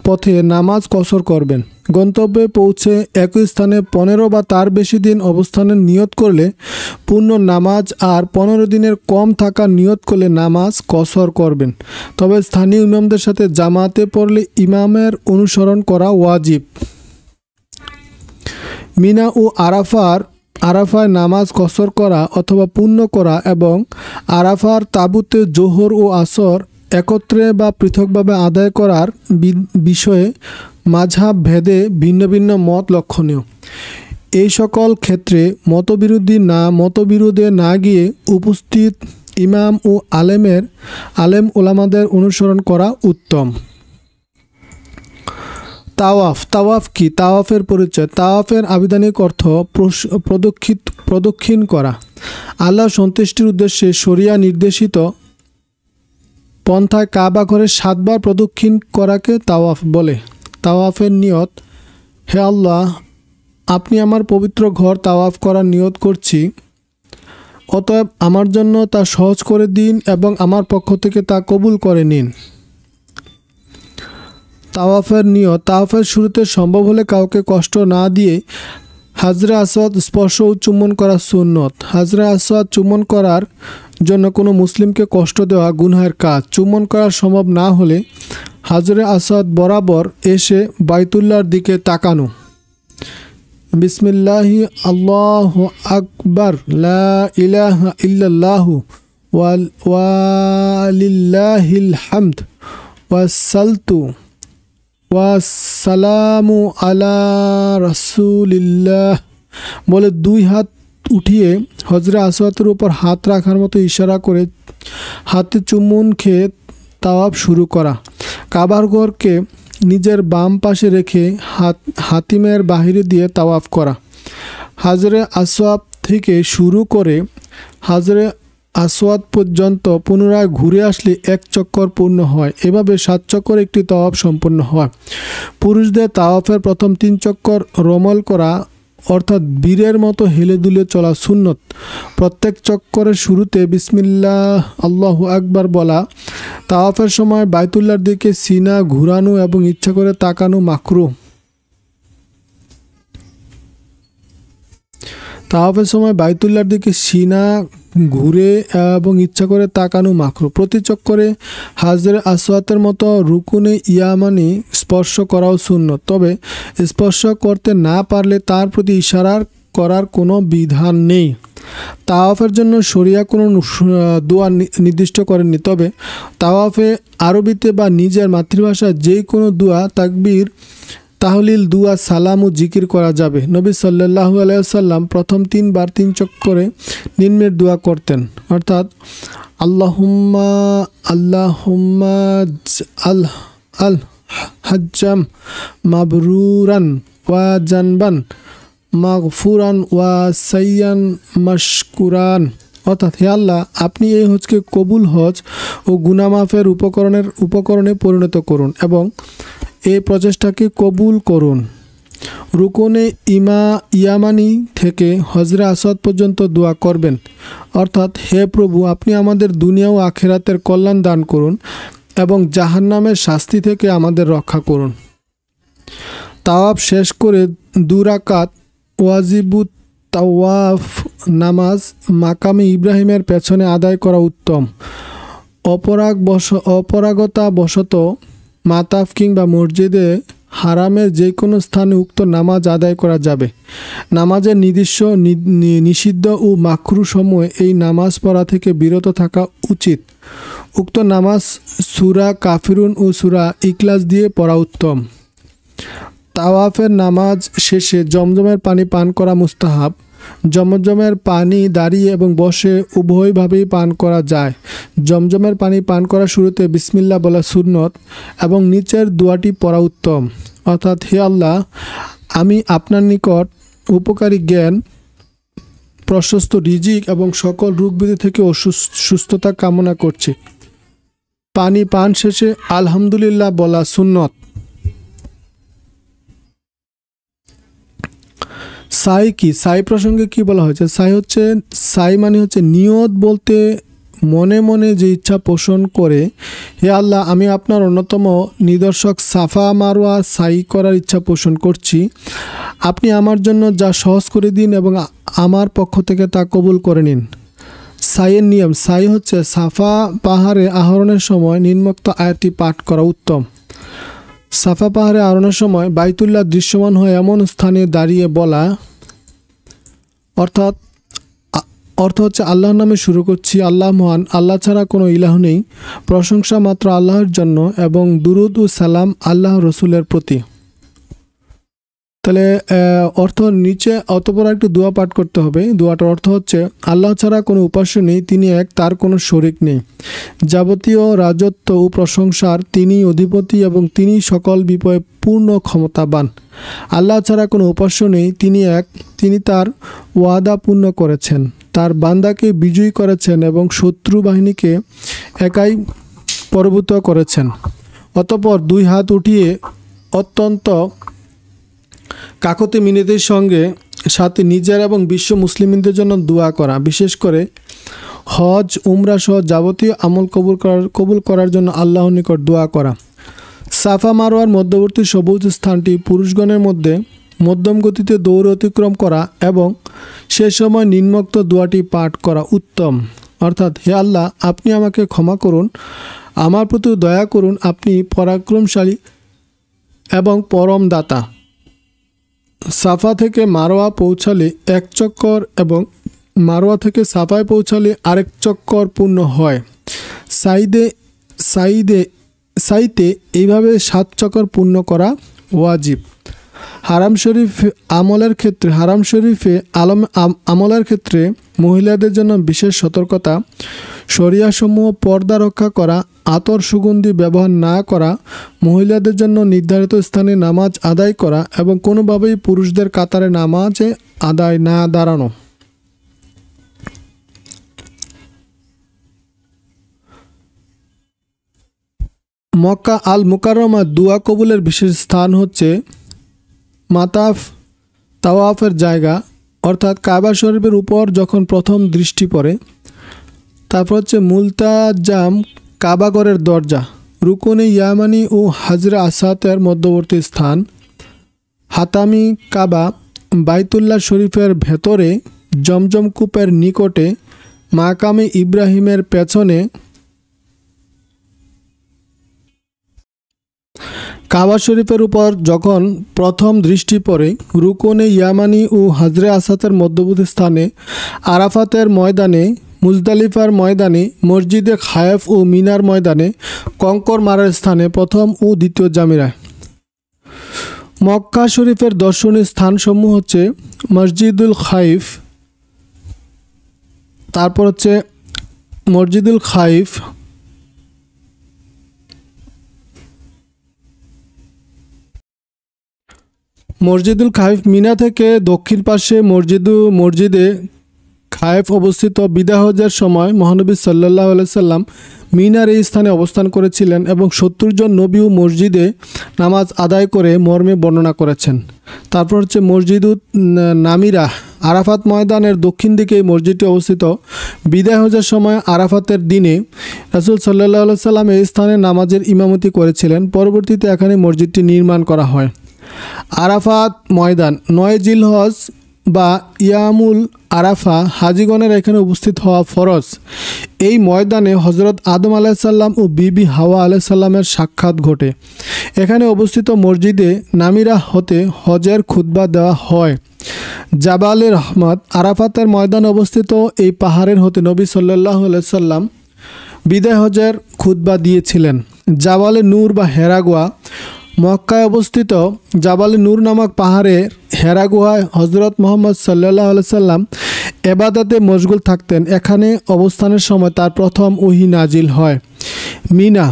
পথে নামাজ কসর করবেন। গন্তব্যে পৌঁছে একই স্থানে 15 বা তার বেশি দিন অবস্থানের নিয়ত করলে পূর্ণ নামাজ, আর 15 দিনের কম থাকার নিয়ত করলে নামাজ কসর করবেন। তবে স্থানীয় ইমামদের সাথে জামাতে পড়লে ইমামের অনুসরণ করা ওয়াজিব। মিনা ও আরাফায় নামাজ কসর করা অথবা পূর্ণ করা এবং আরাফার তাঁবুতে জোহর ও আসর একত্রে বা পৃথকভাবে আদায় করার বিষয়ে মাযহাব ভেদে ভিন্ন ভিন্ন মত লক্ষণীয়। এই সকল ক্ষেত্রে মতবিরোধে না গিয়ে উপস্থিত ইমাম ও আলেম ওলামাদের অনুসরণ করা উত্তম। তাওয়াফ কি? তাওয়াফের পরিচয়। তাওয়াফের আবিধানিক অর্থ প্রদক্ষিণ করা। আল্লাহ সন্তুষ্টির উদ্দেশ্যে শরিয়া নির্দেশিত পন্থায় কাবা ঘরে 7 বার প্রদক্ষিণ করাকে তাওয়াফ বলে। তাওয়াফের নিয়ত, হে আল্লাহ, আপনি আমার পবিত্র ঘর তাওয়াফ করার নিয়ত করছি, অতএব আমার জন্য তা সহজ করে দিন এবং আমার পক্ষ থেকে তা কবুল করে নিন। তাওয়াফের নিয়ত, তাওয়াফের শুরুতে সম্ভব হলে কাউকে কষ্ট না দিয়ে হাজরে আসওয়াদ স্পর্শ ও চুম্বন করা সুন্নত। হাজরে আসওয়াদ চুম্বন করার জন্য কোনো মুসলিমকে কষ্ট দেওয়া গুনহের কাজ। চুম্বন করা সম্ভব না হলে হাজরে আসওয়াদ বরাবর এসে বাইতুল্লাহর দিকে তাকানো। বিসমিল্লাহি আল্লাহু আকবার লা ইলাহা ইল্লাল্লাহু ওয়ালিল্লাহিল হামদ ওয়াসসালাতু ওয়াসসালামু আলা রাসূলিল্লাহ বলে দুই হাত উঠিয়ে হজরে আসওয়াদের উপর হাত রাখার মতো ইশারা করে হাতে চুম্বন খেয়ে তাওয়াফ শুরু করা। কাবার ঘরকে নিজের বাম পাশে রেখে হাতিমের বাহিরে দিয়ে তাওয়াফ করা। হাজরে আসওয়াদ থেকে শুরু করে হাজরে আসওয়াদ পর্যন্ত পুনরায় ঘুরে আসলে এক চক্কর পূর্ণ হয়। এভাবে 7 চক্কর একটি তাওয়াফ সম্পন্ন হয়। পুরুষদের তাওয়াফের প্রথম 3 চক্কর রমল করা অর্থাৎ বীরের মতো হেলে দুলে চলা সুন্নত। প্রত্যেক চক্করের শুরুতে বিসমিল্লাহ আল্লাহু আকবার বলা। তাওয়াফের সময় বাইতুল্লাহর দিকে সিনা ঘুরানো এবং ইচ্ছা করে তাকানো মাকরুহ। তাওয়াফের সময় বাইতুল্লাহর দিকে সিনা ঘুরে এবং ইচ্ছা করে তাকানো মাকরুহ। প্রতি চক্করে হাজরে আসওয়াদের মতো রুকুনে ইয়ামানি স্পর্শ করাও সুন্নত। তবে স্পর্শ করতে না পারলে তার প্রতি ইশারা করার কোনো বিধান নেই। তাওয়াফের জন্য শরিয়া কোনো দোয়া নির্দিষ্ট করেননি। তবে তাওয়াফে আরবিতে বা নিজের মাতৃভাষায় যে কোনো দোয়া, তাকবীর, তাহলিল, দুয়া, সালাম ও জিকির করা যাবে। নবী সাল্লাল্লাহু আলাইহি ওয়াসাল্লাম প্রথম 3 বার 3 চক্করে নিম্নের দোয়া করতেন, অর্থাৎ আল্লাহুম্মা আল হাজ্জাম মাবরুরান ওয়া জানবান মাগফুরান ওয়া সাইয়ান মাশকুরান, অর্থাৎ হে আল্লাহ, আপনি এই হজকে কবুল হজ ও গুনাহ মাফের উপকরণে পরিণত করুন এবং এই প্রচেষ্টাকে কবুল করুন। রুকুনে ইয়ামানি থেকে হজরে আসওয়াদ পর্যন্ত দোয়া করবেন, অর্থাৎ হে প্রভু, আপনি আমাদের দুনিয়া ও আখিরাতের কল্যাণ দান করুন এবং জাহান্নামের শাস্তি থেকে আমাদের রক্ষা করুন। তাওয়াফ শেষ করে 2 রাকাত ওয়াজিবুত তাওয়াফ নামাজ মাকামে ইব্রাহিমের পেছনে আদায় করা উত্তম। অপরাগতাবশত মাতাফ কিংবা মসজিদে হারামের যে কোনো স্থানে উক্ত নামাজ আদায় করা যাবে। নামাজের নিষিদ্ধ ও মাকরুহ সময়ে এই নামাজ পড়া থেকে বিরত থাকা উচিত। উক্ত নামাজ সূরা কাফিরুন ও সূরা ইখলাস দিয়ে পড়া উত্তম। তাওয়াফের নামাজ শেষে জমজমের পানি পান করা মুস্তাহাব। জমজমের পানি দাঁড়িয়ে এবং বসে উভয়ভাবেই পান করা যায়। জমজমের পানি পান করার শুরুতে বিসমিল্লাহ বলা সুন্নত এবং নিচের দোয়াটি পড়া উত্তম, অর্থাৎ হে আল্লাহ, আমি আপনার নিকট উপকারী জ্ঞান, প্রশস্ত রিজিক এবং সকল রোগব্যাধি থেকে সুস্থতা কামনা করছি। পানি পান শেষে আলহামদুলিল্লাহ বলা সুন্নত। সাই কি? সাই প্রসঙ্গে কি বলা হয়েছে? সাই মানে হচ্ছে নিয়ত বলতে মনে মনে যে ইচ্ছা পোষণ করে, হে আল্লাহ, আমি আপনার অন্যতম নিদর্শক সাফা মারওয়া সাই করার ইচ্ছা পোষণ করছি। আপনি আমার জন্য যা সহজ করে দিন এবং আমার পক্ষ থেকে তা কবুল করে নিন। সাইয়ের নিয়ম: সাই হচ্ছে সাফা পাহাড়ে আরোহণের সময় নিম্নোক্ত আয়াতটি পাঠ করা উত্তম। সাফা পাহাড়ে আরোহণের সময় বাইতুল্লাহ দৃশ্যমান হয় এমন স্থানে দাঁড়িয়ে বলা, অর্থ হচ্ছে আল্লাহর নামে শুরু করছি, আল্লাহ মহান, আল্লাহ ছাড়া কোনো ইলাহ নেই, প্রশংসা মাত্র আল্লাহর জন্য এবং দুরুদ ও সালাম আল্লাহ রসুলের প্রতি। তাহলে অর্থ নিচে অতঃপর একটু দোয়া পাঠ করতে হবে। দোয়াটার অর্থ হচ্ছে, আল্লাহ ছাড়া কোনো উপাস্য নেই, তিনি এক, তার কোনো শরিক নেই। যাবতীয় রাজত্ব ও প্রশংসার তিনি অধিপতি এবং তিনি সকল বিষয়ে পূর্ণ ক্ষমতাবান। আল্লাহ ছাড়া কোনো উপাস্য নেই, তিনি এক, তিনি তার ওয়াদা পূর্ণ করেছেন, তার বান্দাকে বিজয়ী করেছেন এবং শত্রু বাহিনীকে একাই পরাভূত করেছেন। অতঃপর 2 হাত উঠিয়ে অত্যন্ত কাকতি মিনতির সাথে নিজের এবং বিশ্ব মুসলিমদের জন্য দোয়া করা, বিশেষ করে হজ, উমরা সহ যাবতীয় আমল কবুল করার জন্য আল্লাহর নিকট দোয়া করা। সাফা মারওয়ার মধ্যবর্তী সবুজ স্থানটি পুরুষগণের মধ্যে মধ্যম গতিতে দৌড় অতিক্রম করা এবং সে সময় নিম্নোক্ত দোয়াটি পাঠ করা উত্তম, অর্থাৎ হে আল্লাহ, আপনি আমাকে ক্ষমা করুন, আমার প্রতি দয়া করুন, আপনি পরাক্রমশালী এবং পরম দাতা। সাফা থেকে মারোয়া পৌঁছালে এক চক্কর এবং মারোয়া থেকে সাফায় পৌঁছালে আরেক চক্কর পূর্ণ হয়। সাইতে এইভাবে 7 চক্কর পূর্ণ করা ওয়াজিব। হারাম শরীফে আমলের ক্ষেত্রে মহিলাদের জন্য বিশেষ সতর্কতা: শরিয়াসমূহ পর্দা রক্ষা করা, আতর সুগন্ধি ব্যবহার না করা, মহিলাদের জন্য নির্ধারিত স্থানে নামাজ আদায় করা এবং কোনোভাবেই পুরুষদের কাতারে নামাজে আদায় না দাঁড়ানো। মক্কা আল মুকাররমা দুয়া কবুলের বিশেষ স্থান হচ্ছে মাতাফ তাওয়াফের জায়গা, অর্থাৎ কাবা শরীফের উপর যখন প্রথম দৃষ্টি পড়ে। তারপর হচ্ছে মুলতাজাম কাবাগরের দরজা, রুকুনে ইয়ামানি ও হাজরে আসাতের মধ্যবর্তী স্থান, হাতামি কাবা, বাইতুল্লাহ শরীফের ভেতরে, জমজম কূপের নিকটে, মাকামে ইব্রাহিমের পেছনে। কাবা শরীফের উপর যখন প্রথম দৃষ্টি পড়ে রুকুনে ইয়ামানি ও হাজরে আসাতের মধ্যবর্তী স্থানে, আরাফাতের ময়দানে, মুজদালিফার ময়দানে, মসজিদে খায়েফ ও মিনার ময়দানে, কঙ্কর মারার স্থানে প্রথম ও দ্বিতীয় জামিরায়। মক্কা শরীফের দর্শনীয় স্থানসমূহ হচ্ছে মসজিদুল খাইফ, তারপর হচ্ছে মসজিদুল খাইফ, মিনা থেকে দক্ষিণ পাশে মসজিদে খায়েফ অবস্থিত। বিদায় হজের সময় মহানবী সাল্লাল্লাহু আলাইহি সাল্লাম মিনার এই স্থানে অবস্থান করেছিলেন এবং 70 জন নবীও মসজিদে নামাজ আদায় করে মর্মে বর্ণনা করেছেন। তারপর হচ্ছে মসজিদুত নামিরা, আরাফাত ময়দানের দক্ষিণ দিকে এই মসজিদটি অবস্থিত। বিদায় হজের সময় আরাফাতের দিনে রাসূল সাল্লাল্লাহু আলাইহি সাল্লাম এই স্থানে নামাজের ইমামতি করেছিলেন। পরবর্তীতে এখানে মসজিদটি নির্মাণ করা হয়। আরাফাত ময়দান 9 জিলহজ বা ইয়ামুল আরাফা হাজিগণের এখানে উপস্থিত হওয়া ফরজ। এই ময়দানে হজরত আদম আলাইসাল্লাম ও বিবি হাওয়া আলাইসাল্লামের সাক্ষাৎ ঘটে। এখানে অবস্থিত মসজিদে নামিরা হতে হজের খুতবা দেওয়া হয়। জাবালে রহমত আরাফাতের ময়দানে অবস্থিত এই পাহাড়ের হতে নবী সাল্লাল্লাহু আলাইহি সাল্লাম বিদায় হজের খুতবা দিয়েছিলেন। জাবালে নূর বা হেরাগুয়া মক্কায় অবস্থিত জাবালে নূর নামক পাহাড়ের হেরা গুহায় হজরত মুহাম্মদ সাল্লাল্লাহু আলাইহি সাল্লাম ইবাদতে মশগুল থাকতেন। এখানে অবস্থানের সময় তার প্রথম ওহী নাজিল হয়। মিনা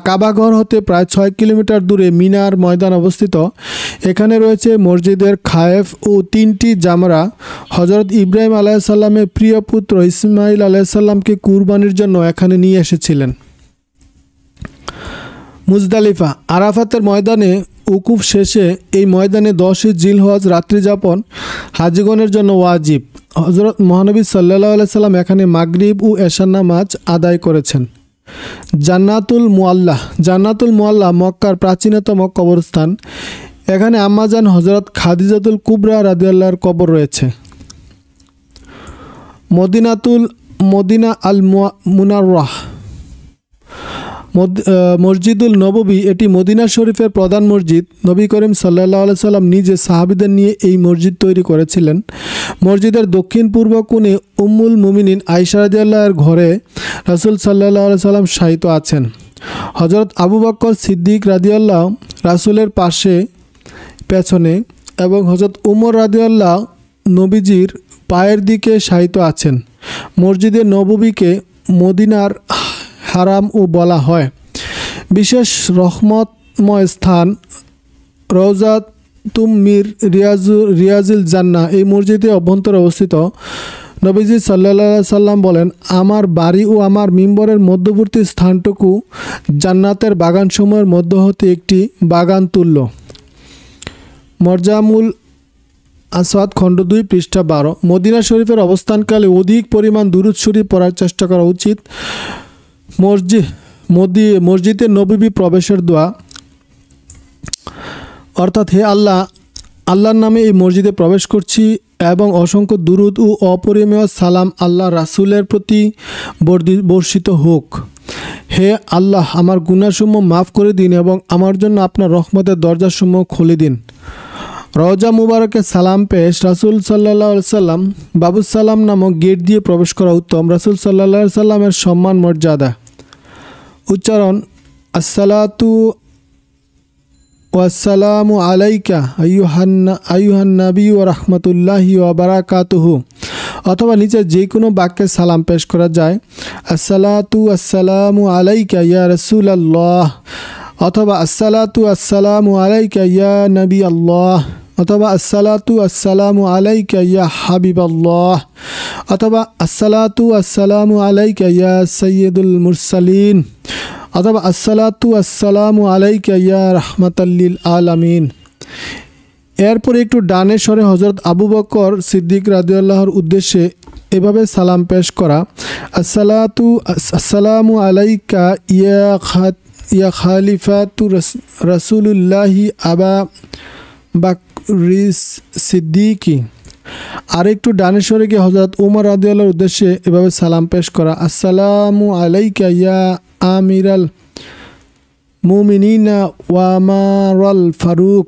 কাবাঘর হতে প্রায় 6 কিলোমিটার দূরে মিনার ময়দান অবস্থিত। এখানে রয়েছে মসজিদের খায়েফ ও 3টি জামরা। হজরত ইব্রাহিম আলাইহিস সালামের প্রিয় পুত্র ইসমাইল আলাইহিস সালামকে কুরবানির জন্য এখানে নিয়ে এসেছিলেন। মুজদালিফা আরাফাতের ময়দানে উকুফ শেষে এই ময়দানে 10 জিলহজ রাত্রিযাপন হাজিগণের জন্য ওয়াজিব। হজরত মহানবী সাল্লাল্লাহু আলাইহি সাল্লাম এখানে মাগরিব ও এশার নামাজ আদায় করেছেন। জান্নাতুল মুআল্লা মক্কার প্রাচীনতম কবরস্থান। এখানে আম্মাজান হজরত খাদিজাতুল কুবরা রাদিয়াল্লাহুর কবর রয়েছে। মদিনা আল মুনাওয়ারাহ মসজিদুল নববী, এটি মদিনা শরীফের প্রধান মসজিদ। নবী করিম সাল্লাল্লাহু আলাইহি সাল্লাম নিজে সাহাবীদের নিয়ে এই মসজিদ তৈরি করেছিলেন। মসজিদের দক্ষিণ পূর্ব কোণে উম্মুল মুমিনিন আয়েশা রাদিয়াল্লাহুর ঘরে রাসূল সাল্লাল্লাহু আলাইহি সাল্লাম শায়িত আছেন। হযরত আবু বকর সিদ্দিক রাদিয়াল্লাহু রাসূলের পেছনে এবং হযরত উমর রাদিয়াল্লাহু নবীজির পায়ের দিকে শায়িত আছেন। মসজিদে নববীকে মদিনার হারাম ও বলা হয়। বিশেষ রহমতময় স্থান রওজাতুম মির রিয়াজিল জান্নাহ এই মসজিদে অভ্যন্তরে অবস্থিত। নবীজি সাল্লাল্লাহু আলাইহি সাল্লাম বলেন, আমার বাড়ি ও আমার মিম্বরের মধ্যবর্তী স্থানটুকু জান্নাতের বাগানসমূহের মধ্য হতে একটি বাগান তুল্য। মরজামুল আসওয়াদ খণ্ড 2 পৃষ্ঠা 12। মদিনা শরীফের অবস্থানকালে অধিক পরিমাণ দুরূদ শরীফ পড়ার চেষ্টা করা উচিত। মসজিদে নববী প্রবেশের দোয়া, অর্থাৎ হে আল্লাহ, আল্লাহর নামে এই মসজিদে প্রবেশ করছি এবং অসংখ্য দুরূদ ও অপরিমেয় সালাম আল্লাহ রাসূলের প্রতি বর্ষিত হোক। হে আল্লাহ, আমার গুনাহসমূহ মাফ করে দিন এবং আমার জন্য আপনার রহমতের দরজাসমূহ খুলে দিন। রওজা মুবারকে সালাম পেশ রাসূল সাল্লাল্লাহু আলাইহি সাল্লাম বাবুস সালাম নামক গেট দিয়ে প্রবেশ করা উত্তম। রাসূল সাল্লাল্লাহু আলাইহি সাল্লামের সম্মান মর্যাদা। উচ্চারণ আসসালাতু ওয়াসসালামু আলাইকা আইয়ুহান নবী ওয়া রাহমাতুল্লাহি ওয়া বারাকাতুহু, অথবা নিচে যে কোনো বাক্যে সালাম পেশ করা যায়। আসসালাতু আসসালামু আলাইকা ইয়া রাসূলাল্লাহ, অথবা আসসালাতু আসসালামু আলাইকা ইয়া নবী আল্লাহ, অথবা আসসালাতু আসসালামু আলাইকা ইয়া হাবিবাল্লাহ, অথবা আসসালাতু আসসালামু আলাইকা ইয়া সাইয়্যিদুল মুরসালিন, অথবা আসসালাতু আসসালামু আলাইকা ইয়া রাহমাতাল লিল আলামিন। এরপর একটু ডানে সরে হযরত আবু বকর সিদ্দিক রাদিয়াল্লাহুর উদ্দেশ্যে এভাবে সালাম পেশ করা। আসসালামু আলাইকা ইয়া খালিফাতু রাসূলুল্লাহি আবা বাকরিস সিদ্দিকি। আর একটু ডানে সরে গিয়ে হযরত উমর রাদিয়াল্লাহুর উদ্দেশ্যে এভাবে সালাম পেশ করা। আসসালামু আলাইকা ইয়া আমিরাল মুমিনিনা ওয়া আমারাল ফারুক।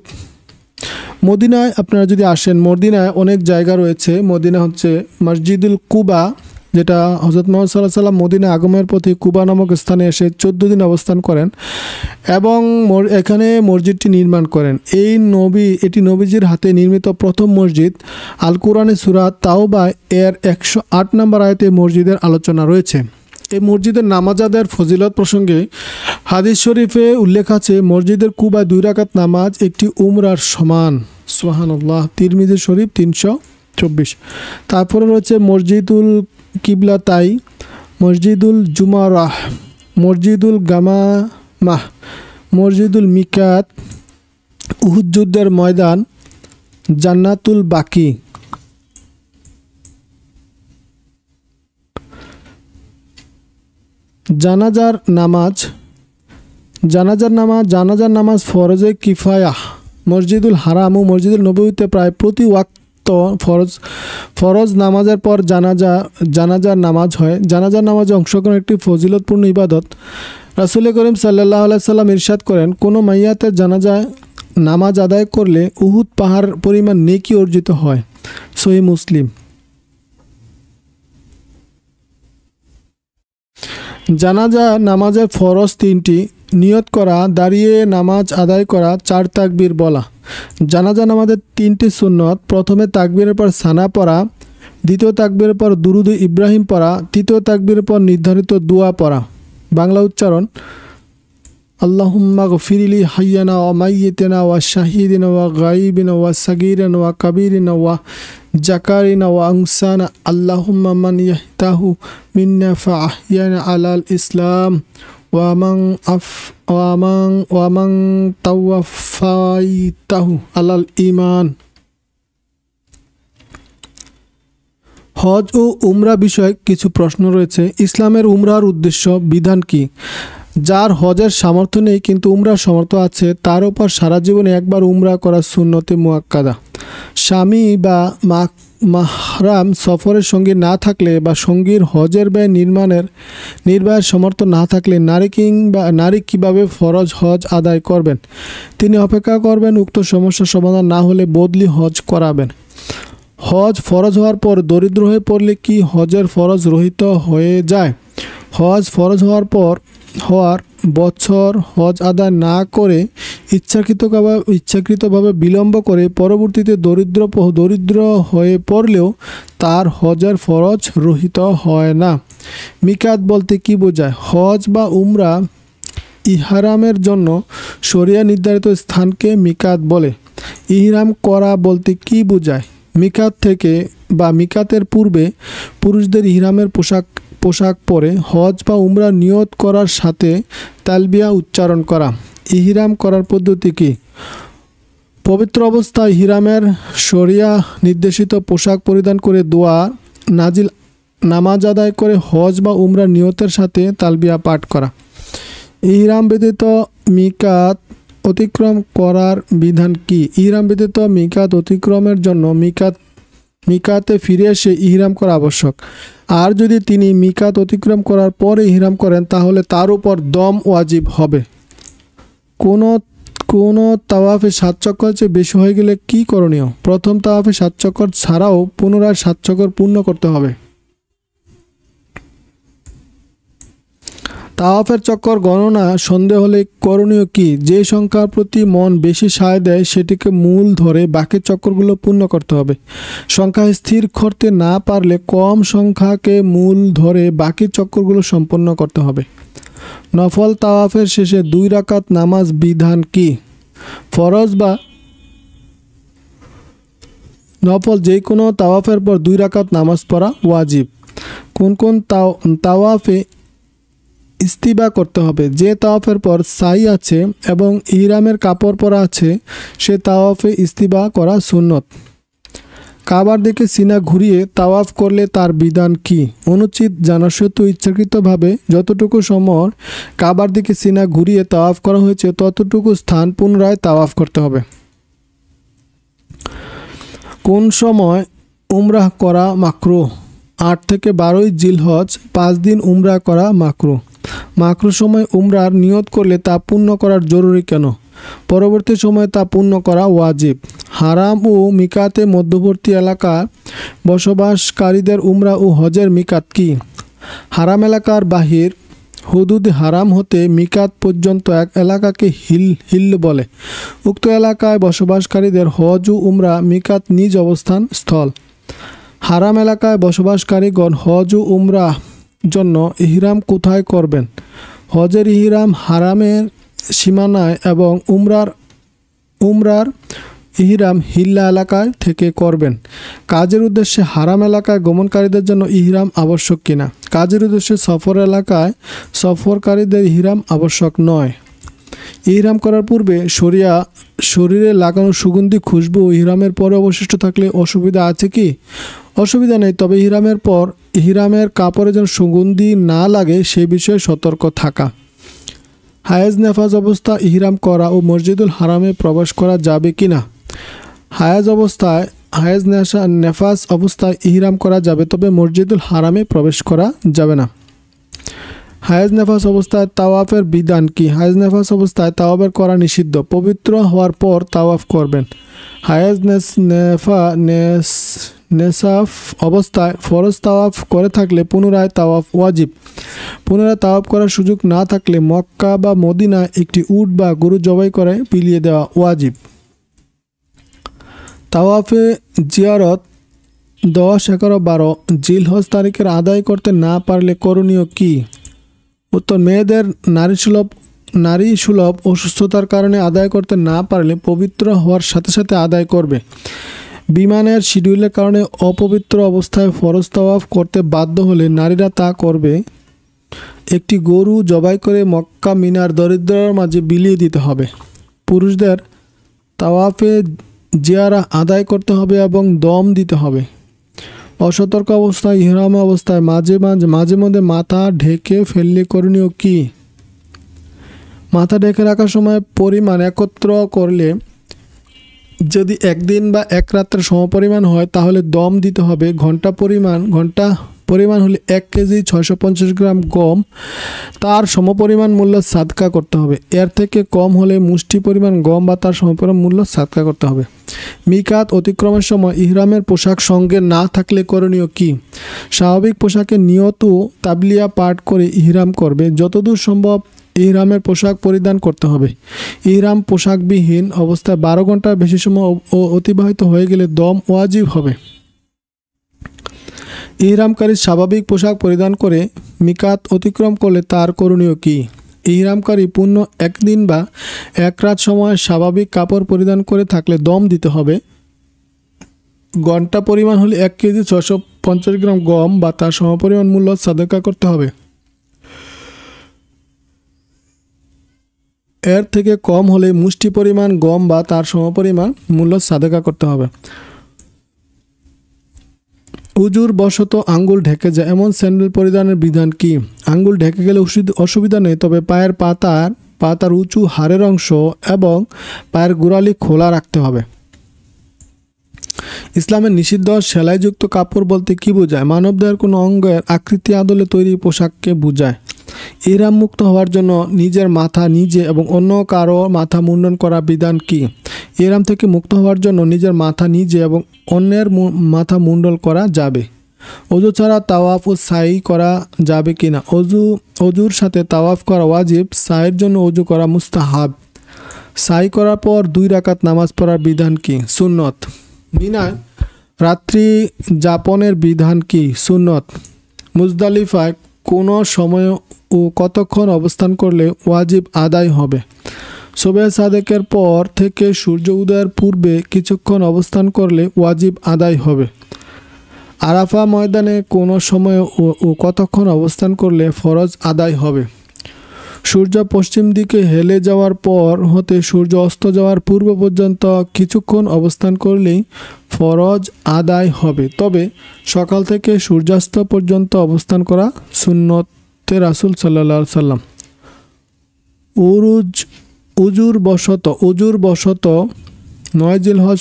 মদিনায় আপনারা যদি আসেন, মদিনায় অনেক জায়গা রয়েছে। মদিনা হচ্ছে মসজিদুল কুবা, যেটা হযরত মুহাম্মদ সাল্লাল্লাহু আলাইহি ওয়াসাল্লাম মদিনা আগমনের পথে কুবা নামক স্থানে এসে 14 দিন অবস্থান করেন এবং এখানে মসজিদটি নির্মাণ করেন। এটি নবীজির হাতে নির্মিত প্রথম মসজিদ। আল কোরআনে সূরা তাওবা এর 108 নম্বর আয়াতে মসজিদের আলোচনা রয়েছে। এই মসজিদের নামাজ আদায়ের ফজিলত প্রসঙ্গে হাদিস শরীফে উল্লেখ আছে, মসজিদের কুবায় 2 রাকাত নামাজ একটি উমরার সমান। সুবহানাল্লাহ। তিরমিজি শরীফ 324। তারপরে রয়েছে মসজিদুল কিবলাতাই, মসজিদুল জুমারাহ, মসজিদুল গামামাহ, মসজিদুল মিকাত, উহুদ যুদ্ধের ময়দান, জান্নাতুল বাকি। জানাজার নামাজ ফরজে কিফায়াহ। মসজিদুল হারাম ও মসজিদুল নববীতে প্রায় প্রতি ওয়াক্ত ফরজ নামাজের পর জানাজার নামাজ হয়। জানাজার নামাজে অংশগ্রহণ একটি ফজিলতপূর্ণ ইবাদত। রাসূল করিম সাল্লাল্লাহু আলাইহি সাল্লাম ইরশাদ করেন, কোনো মাইয়াতের জানাজায় নামাজ আদায় করলে উহুদ পাহাড় পরিমাণ নেকি অর্জিত হয়। সহিহ মুসলিম। জানাজা নামাজের ফরজ 3টি: নিয়ত করা, দাঁড়িয়ে নামাজ আদায় করা, 4 তাকবীর বলা। জানাজা নামাজের 3টি সুন্নত: প্রথমে তাকবীরের পর সানা পড়া, দ্বিতীয় তাকবীরের পর দুরুদ ইব্রাহিম পড়া, তৃতীয় তাকবীরের পর নির্ধারিত দোয়া পড়া। বাংলা উচ্চারণ: আল্লাহুম্মা গফিরলি হাইয়ানা ওয়া মাইয়িতানা ওয়া শাহিদিনা ওয়া গায়িবিনা ওয়া সাগীরিনা ওয়া কাবীরিনা ওয়া জাকারিনা ওয়া আনসানা আল্লাহুম্মা মান ইয়াহতাহু মিন্না ফাআহইয়ানা আলাল ইসলাম ওয়া মান তাওয়াফাইতাহু আলাল ঈমান। হজ ও উমরা বিষয়ক কিছু প্রশ্ন রয়েছে। ইসলামের উমরার উদ্দেশ্য বিধান কি? যার হজের সামর্থ্য নেই কিন্তু উমরার সামর্থ্য আছে, তার উপর সারা জীবনে একবার উমরা করা সুন্নতে মুআক্কাদা। স্বামী বা মাহরাম সফরের সঙ্গী না থাকলে বা সঙ্গীর হজের ব্যয় নির্বাহের সামর্থ্য না থাকলে নারী কিভাবে ফরজ হজ আদায় করবেন? তিনি অপেক্ষা করবেন, উক্ত সমস্যার সমাধান না হলে বদলি হজ করাবেন। হজ ফরজ হওয়ার পর দরিদ্র হয়ে পড়লে কি হজের ফরজ রহিত হয়ে যায়? হজ ফরজ হওয়ার বছর হজ আদায় না করে ইচ্ছাকৃতভাবে বিলম্ব করে পরবর্তীতে দরিদ্র হয়ে পড়লেও তার হজের ফরজ রহিত হয় না। মিকাত বলতে কি বোঝায়? হজ বা উমরা ইহরামের জন্য শরিয়া নির্ধারিত স্থানকে মিকাত বলে। ইহরাম করা বলতে কি বোঝায়? মিকাত থেকে বা মিকাতের পূর্বে পুরুষদের ইহরামের পোশাক পরে হজ বা উমরা নিয়ত করার সাথে তালবিয়া উচ্চারণ করা। ইহরাম করার পদ্ধতি কি? পবিত্র অবস্থায় ইহরামের শরিয়া নির্দেশিত পোশাক পরিধান করে দোয়া নাজিল নামাজ আদায় করে হজ বা উমরা নিয়তের সাথে তালবিয়া পাঠ করা। ইহরাম ব্যতীত মিকাত অতিক্রম করার বিধান কি? ইহরাম ব্যতীত মিকাত অতিক্রমের জন্য মিকাতে ফিরে এসে ইহরাম করা আবশ্যক। আর যদি তিনি মিকাত অতিক্রম করার পরে ইহরাম করেন তাহলে তার উপর দম ওয়াজিব হবে। কোনো তাওয়াফে 7 চক্কর চেয়ে বেশি হয়ে গেলে কি করণীয়? প্রথম তাওয়াফে 7 চক্কর ছাড়াও পুনরায় 7 চক্কর পূর্ণ করতে হবে। তাওয়াফের চক্কর গণনা সন্দেহ হলে করণীয় কি? যে সংখ্যার প্রতি মন বেশি সায় দেয় সেটিকে মূল ধরে বাকি চক্করগুলো পূর্ণ করতে হবে। সংখ্যা স্থির করতে না পারলে কম সংখ্যাকে মূল ধরে বাকি চক্করগুলো সম্পন্ন করতে হবে। নফল তাওয়াফের শেষে 2 রাকাত নামাজ বিধান কি? ফরজ বা নফল যে কোনো তাওয়াফের পর 2 রাকাত নামাজ পড়া ওয়াজিব। কোন কোন তাওয়াফে ইস্তিবা করতে হবে? যে তাওয়াফের পর সাই আছে এবং ইহরামের কাপড় পরা আছে সে তাওয়াফে ইস্তিবা করা সুন্নত। কাবার দিকে সিনা ঘুরিয়ে তাওয়াফ করলে তার বিধান কি? অনুচিত জানা সত্ত্বেও ইচ্ছাকৃতভাবে যতটুকু সময় কাবার দিকে সিনা ঘুরিয়ে তাওয়াফ করা হয়েছে ততটুকু স্থান পুনরায় তাওয়াফ করতে হবে। কোন সময় উমরাহ করা মাকরুহ? 8 থেকে 12 জিলহজ 5 দিন উমরাহ করা মাকরুহ। মাকরুহ সময় উমরার নিয়ত করলে তা পূর্ণ করার জরুরি কেন? পরবর্তী সময়ে তা পূর্ণ করা ওয়াজিব। হারাম ও মিকাতে মধ্যবর্তী এলাকার বসবাসকারীদের উমরা ও হজের মিকাত কি? হারাম এলাকার বাহির হুদুদ হারাম হতে মিকাত পর্যন্ত এক এলাকাকে হিল বলে। উক্ত এলাকায় বসবাসকারীদের হজ ও উমরা মিকাত নিজ অবস্থান স্থল। হারাম এলাকায় বসবাসকারীগণ হজ ও উমরা জন্য ইহরাম কোথায় করবেন? হজের ইহরাম হারামের সীমানায় এবং উমরার ইহরাম হিল্লা এলাকায় থেকে করবেন। কাজের উদ্দেশ্যে হারাম এলাকায় গমনকারীদের জন্য ইহরাম আবশ্যক কিনা? কাজের উদ্দেশ্যে সফর এলাকায় সফরকারীদের ইহরাম আবশ্যক নয়। ইহরাম করার পূর্বে শরীরে লাগানো সুগন্ধি খুশবু ইহরামের পরে অবশিষ্ট থাকলে অসুবিধা আছে কি? অসুবিধা নেই, তবে ইহরামের পর ইহরামের কাপড়ে যেন সুগন্ধি না লাগে সে বিষয়ে সতর্ক থাকা। হায়েজ নেফাজ অবস্থা ইহরাম করা ও মসজিদুল হারামে প্রবেশ করা যাবে কিনা? হায়েজ নেফাজ অবস্থায় ইহরাম করা যাবে, তবে মসজিদুল হারামে প্রবেশ করা যাবে না। হায়েজ নেফাস অবস্থায় তাওয়াফের বিধান কি? হায়েজ নেফাস অবস্থায় তাওয়াফের করা নিষিদ্ধ। পবিত্র হওয়ার পর তাওয়াফ করবেন। হায়েজ নেসাফ অবস্থায় ফরজ তাওয়াফ করে থাকলে পুনরায় তাওয়াফ ওয়াজিব। পুনরায় তাওয়াফ করার সুযোগ না থাকলে মক্কা বা মদিনায় একটি উট বা গরু জবাই করে পিলিয়ে দেওয়া ওয়াজিব। তাওয়াফে জিয়ারত 10, 11, 12 জিলহজ তারিখের আদায় করতে না পারলে করণীয় কি? উত্তর, মেয়েদের নারী সুলভ অসুস্থতার কারণে আদায় করতে না পারলে পবিত্র হওয়ার সাথে সাথে আদায় করবে। বিমানের শিডিউলের কারণে অপবিত্র অবস্থায় ফরজ তাওয়াফ করতে বাধ্য হলে নারীরা তা করবে। একটি গরু জবাই করে মক্কা মিনার দরিদ্রর মাঝে বিলিয়ে দিতে হবে। পুরুষদের তাওয়াফে জিয়ারা আদায় করতে হবে এবং দম দিতে হবে। অসতর্ক অবস্থায় ইহরাম অবস্থায় মাঝে মধ্যে মাথা ঢেকে ফেললে করণীয় কি? মাথা ঢেকে রাখার সময় পরিমাণ একত্র করলে যদি একদিন বা এক রাত্রের সমপরিমাণ হয় তাহলে দম দিতে হবে। ঘন্টা পরিমাণ হলে 1 কেজি 650 গ্রাম গম তার সমপরিমাণ মূল্য সাদকা করতে হবে। এর থেকে কম হলে মুষ্টি পরিমাণ গম বা তার সমপরিমাণ মূল্য সাদকা করতে হবে। মিকাত অতিক্রমের সময় ইহরামের পোশাক সঙ্গে না থাকলে করণীয় কি? স্বাভাবিক পোশাকে নিয়ত তাবলিয়া পাঠ করে ইহরাম করবে। যতদূর সম্ভব ইহরামের পোশাক পরিধান করতে হবে। ইহরাম পোশাকবিহীন অবস্থায় 12 ঘন্টার বেশি সময় অতিবাহিত হয়ে গেলে দম ওয়াজিব হবে। ইহরামকারী স্বাভাবিক পোশাক পরিধান করে মিকাত অতিক্রম করলে তার করণীয় কি? ইহরামকারী পূর্ণ 1 দিন বা 1 রাত সময় স্বাভাবিক কাপড় পরিধান করে থাকলে দম দিতে হবে। ঘন্টা পরিমাণ হলে 1 কেজি 650 গ্রাম গম বা তার সমপরিমাণ মূল্য সাদকা করতে হবে। এর থেকে কম হলে মুষ্টি পরিমাণ গম বা তার সমপরিমাণ মূল্য সাদকা করতে হবে। উজুর বশত আঙ্গুল ঢেকে যায় এমন স্যান্ডেল পরিধানের বিধান কি? আঙ্গুল ঢেকে গেলে অসুবিধা নেই, তবে পায়ের পাতার উঁচু হাড়ের অংশ এবং পায়ের গোড়ালি খোলা রাখতে হবে। ইসলামের নিষিদ্ধ সেলাইযুক্ত কাপড় বলতে কি বোঝায়? মানবদেহের কোনো অঙ্গের আকৃতি আদলে তৈরি পোশাককে বোঝায়। ইহরাম মুক্ত হওয়ার জন্য নিজের মাথা নিজে এবং অন্য কারো মাথা মুন্ডন করা বিধান কি? ইহরাম থেকে মুক্ত হওয়ার জন্য নিজের মাথা নিজে এবং অন্যের মাথা মুন্ডন করা যাবে। অজু ছাড়া তাওয়াফ ও সাই করা যাবে কিনা? অজুর সাথে তাওয়াফ করা ওয়াজিব, সাইয়ের জন্য অজু করা মুস্তাহাব। সাই করার পর 2 রাকাত নামাজ পড়ার বিধান কি? সুন্নত। মিনায় রাত্রি যাপনের বিধান কি? সুন্নত। মুজদালিফায় কোনো সময় ও কতক্ষণ অবস্থান করলে ওয়াজিব আদায় হবে? সুবহে সাদেকের পর থেকে সূর্য উদয়ের পূর্বে কিছুক্ষণ অবস্থান করলে ওয়াজিব আদায় হবে। আরাফা ময়দানে কোনো সময় ও কতক্ষণ অবস্থান করলে ফরজ আদায় হবে? সূর্য পশ্চিম দিকে হেলে যাওয়ার পর হতে সূর্য অস্ত যাওয়ার পূর্ব পর্যন্ত কিছুক্ষণ অবস্থান করলেই ফরজ আদায় হবে। তবে সকাল থেকে সূর্যাস্ত পর্যন্ত অবস্থান করা সুন্নতে রাসূল সাল্লাল্লাহু আলাইহি সাল্লাম। উজুর বশত 9 জিলহজ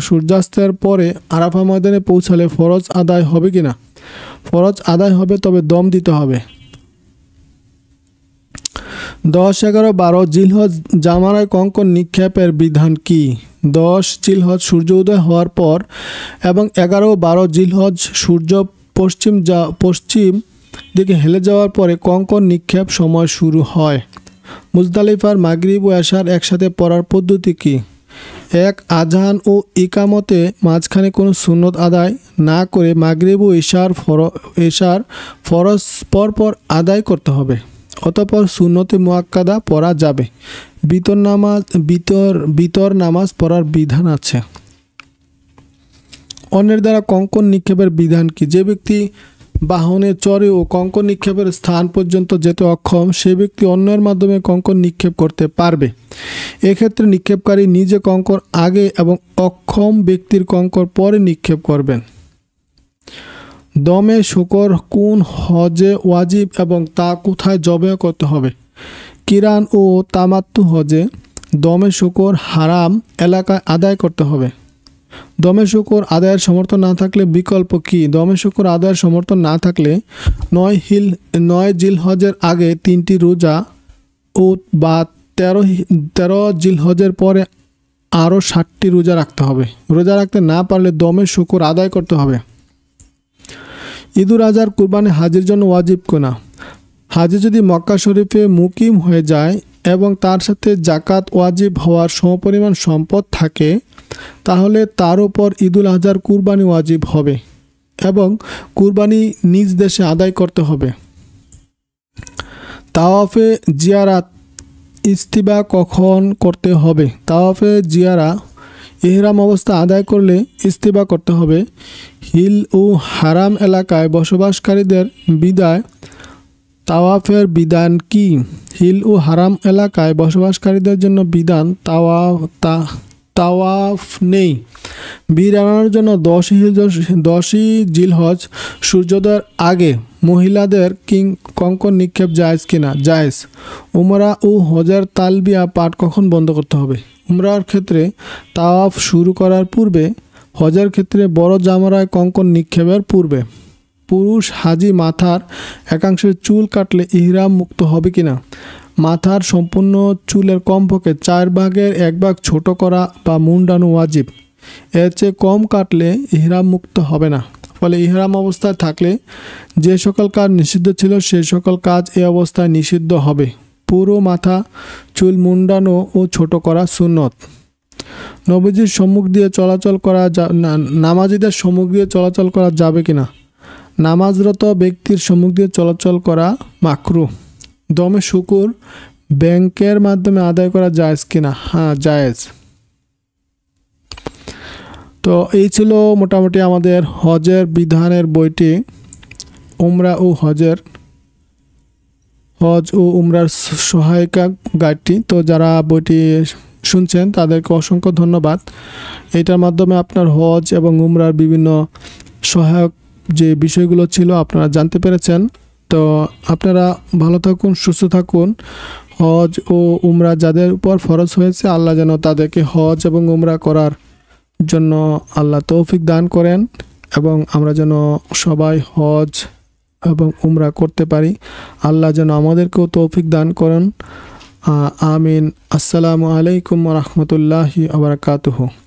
সূর্যাস্তের পরে আরাফা ময়দানে পৌঁছালে ফরজ আদায় হবে কিনা? ফরজ আদায় হবে, তবে দম দিতে হবে। 10, 11, 12 জিলহজ জামারায় কঙ্কন নিক্ষেপের বিধান কি? 10 জিলহজ সূর্য উদয় হওয়ার পর এবং 11 ও 12 জিলহজ সূর্য পশ্চিম দিকে হেলে যাওয়ার পরে কঙ্কন নিক্ষেপ সময় শুরু হয়। মুজদালিফার মাগরিব ও এশার একসাথে পড়ার পদ্ধতি কি? 1. আজান ও ইকামতে মাঝখানে কোনো সুন্নত আদায় না করে মাগরিব ও এশার ফরজ পরপর আদায় করতে হবে। অতঃপর সুন্নতে মুআক্কাদা পড়া যাবে। বিতর নামাজ পড়ার বিধান আছে। অন্যের দ্বারা কঙ্কন নিক্ষেপের বিধান কি? যে ব্যক্তি বাহনে চড়ে ও কঙ্কন নিক্ষেপের স্থান পর্যন্ত যেতে অক্ষম, সে ব্যক্তি অন্যের মাধ্যমে কঙ্কন নিক্ষেপ করতে পারবে। এক্ষেত্রে নিক্ষেপকারী নিজে কঙ্কর আগে এবং অক্ষম ব্যক্তির কঙ্কর পরে নিক্ষেপ করবেন। দমে শূকর কোন হজে ওয়াজিব এবং তা কোথায় জবেহ করতে হবে? কিরান ও তামাত্তু হজে দমে শূকর হারাম এলাকায় আদায় করতে হবে। দমে শূকর আদায়ের সমর্থন না থাকলে বিকল্প কি? দমে শূকর আদায়ের সমর্থন না থাকলে 9 জিলহজের আগে 3টি রোজা ও বা 13 জিলহজের পরে আরও 60টি রোজা রাখতে হবে। রোজা রাখতে না পারলে দমে শূকর আদায় করতে হবে। ঈদুল আজহার কুরবানি হাজির জন্য ওয়াজিব কিনা? হাজি যদি মক্কা শরীফে মুকিম হয়ে যায় এবং তার সাথে জাকাত ওয়াজিব হওয়ার সমপরিমাণ সম্পদ থাকে, তাহলে তার উপর ঈদুল আজহার কুরবানি ওয়াজিব হবে এবং কুরবানি নিজ দেশে আদায় করতে হবে। তাওয়াফে জিয়ারাত ইস্তিবা কখন করতে হবে? তাওয়াফে জিয়ারা ইহরাম অবস্থা আদায় করলে ইস্তিবা করতে হবে। হিল ও হারাম এলাকায় বসবাসকারীদের বিদায় তাওয়াফের বিধান কি? হিল ও হারাম এলাকায় বসবাসকারীদের জন্য বিধান তাওয়াফ নেই। ভিড় এড়ানোর জন্য 10ই জিলহজ সূর্যোদয়ের আগে মহিলাদের কঙ্কন নিক্ষেপ জায়েজ কিনা? জায়েজ। উমরা ও হজের তালবিয়া পাঠ কখন বন্ধ করতে হবে? উমরার ক্ষেত্রে তাওয়াফ শুরু করার পূর্বে, হজের ক্ষেত্রে বড় জামারায় কঙ্কন নিক্ষেপের পূর্বে। পুরুষ হাজি মাথার একাংশের চুল কাটলে ইহরাম মুক্ত হবে কিনা? মাথার সম্পূর্ণ চুলের কমপক্ষে 4 ভাগের 1 ভাগ ছোট করা বা মুন্ডানো ওয়াজিব। এর চেয়ে কম কাটলে ইহরাম মুক্ত হবে না। ফলে ইহরাম অবস্থায় থাকলে যে সকল কাজ নিষিদ্ধ ছিল সে সকল কাজ এই অবস্থায় নিষিদ্ধ হবে। পুরো মাথা চুল মুন্ডানো ও ছোট করা সুন্নত। নবীজির সম্মুখ দিয়ে চলাচল করা নামাজিদের সম্মুখ দিয়ে চলাচল করা যাবে কিনা? নামাজরত ব্যক্তির সম্মুখ দিয়ে চলাচল করা মাকরুহ। দমে শুকুর ব্যাংকের মাধ্যমে আদায় করা জায়েজ কিনা? হ্যাঁ, জায়েজ। তো এই ছিল মোটামুটি আমাদের হজের বিধানের বইটি, উমরা ও হজ ও উমরার সহায়িকা গাইডটি। তো যারা বইটি শুনছেন তাদেরকে অসংখ্য ধন্যবাদ। এটার মাধ্যমে আপনার হজ এবং উমরার বিভিন্ন সহায়ক যে বিষয়গুলো ছিল আপনারা জানতে পেরেছেন। তো আপনারা ভালো থাকুন, সুস্থ থাকুন। হজ ও উমরা যাদের উপর ফরজ হয়েছে, আল্লাহ যেন তাদেরকে হজ এবং উমরা করার জন্য আল্লাহ তৌফিক দান করেন এবং আমরা যেন সবাই হজ এবং উমরা করতে পারি। আল্লাহ যেন আমাদেরকেও তৌফিক দান করেন। আমিন। আসসালামু আলাইকুম ওয়া রাহমাতুল্লাহি ওয়া বারাকাতুহু।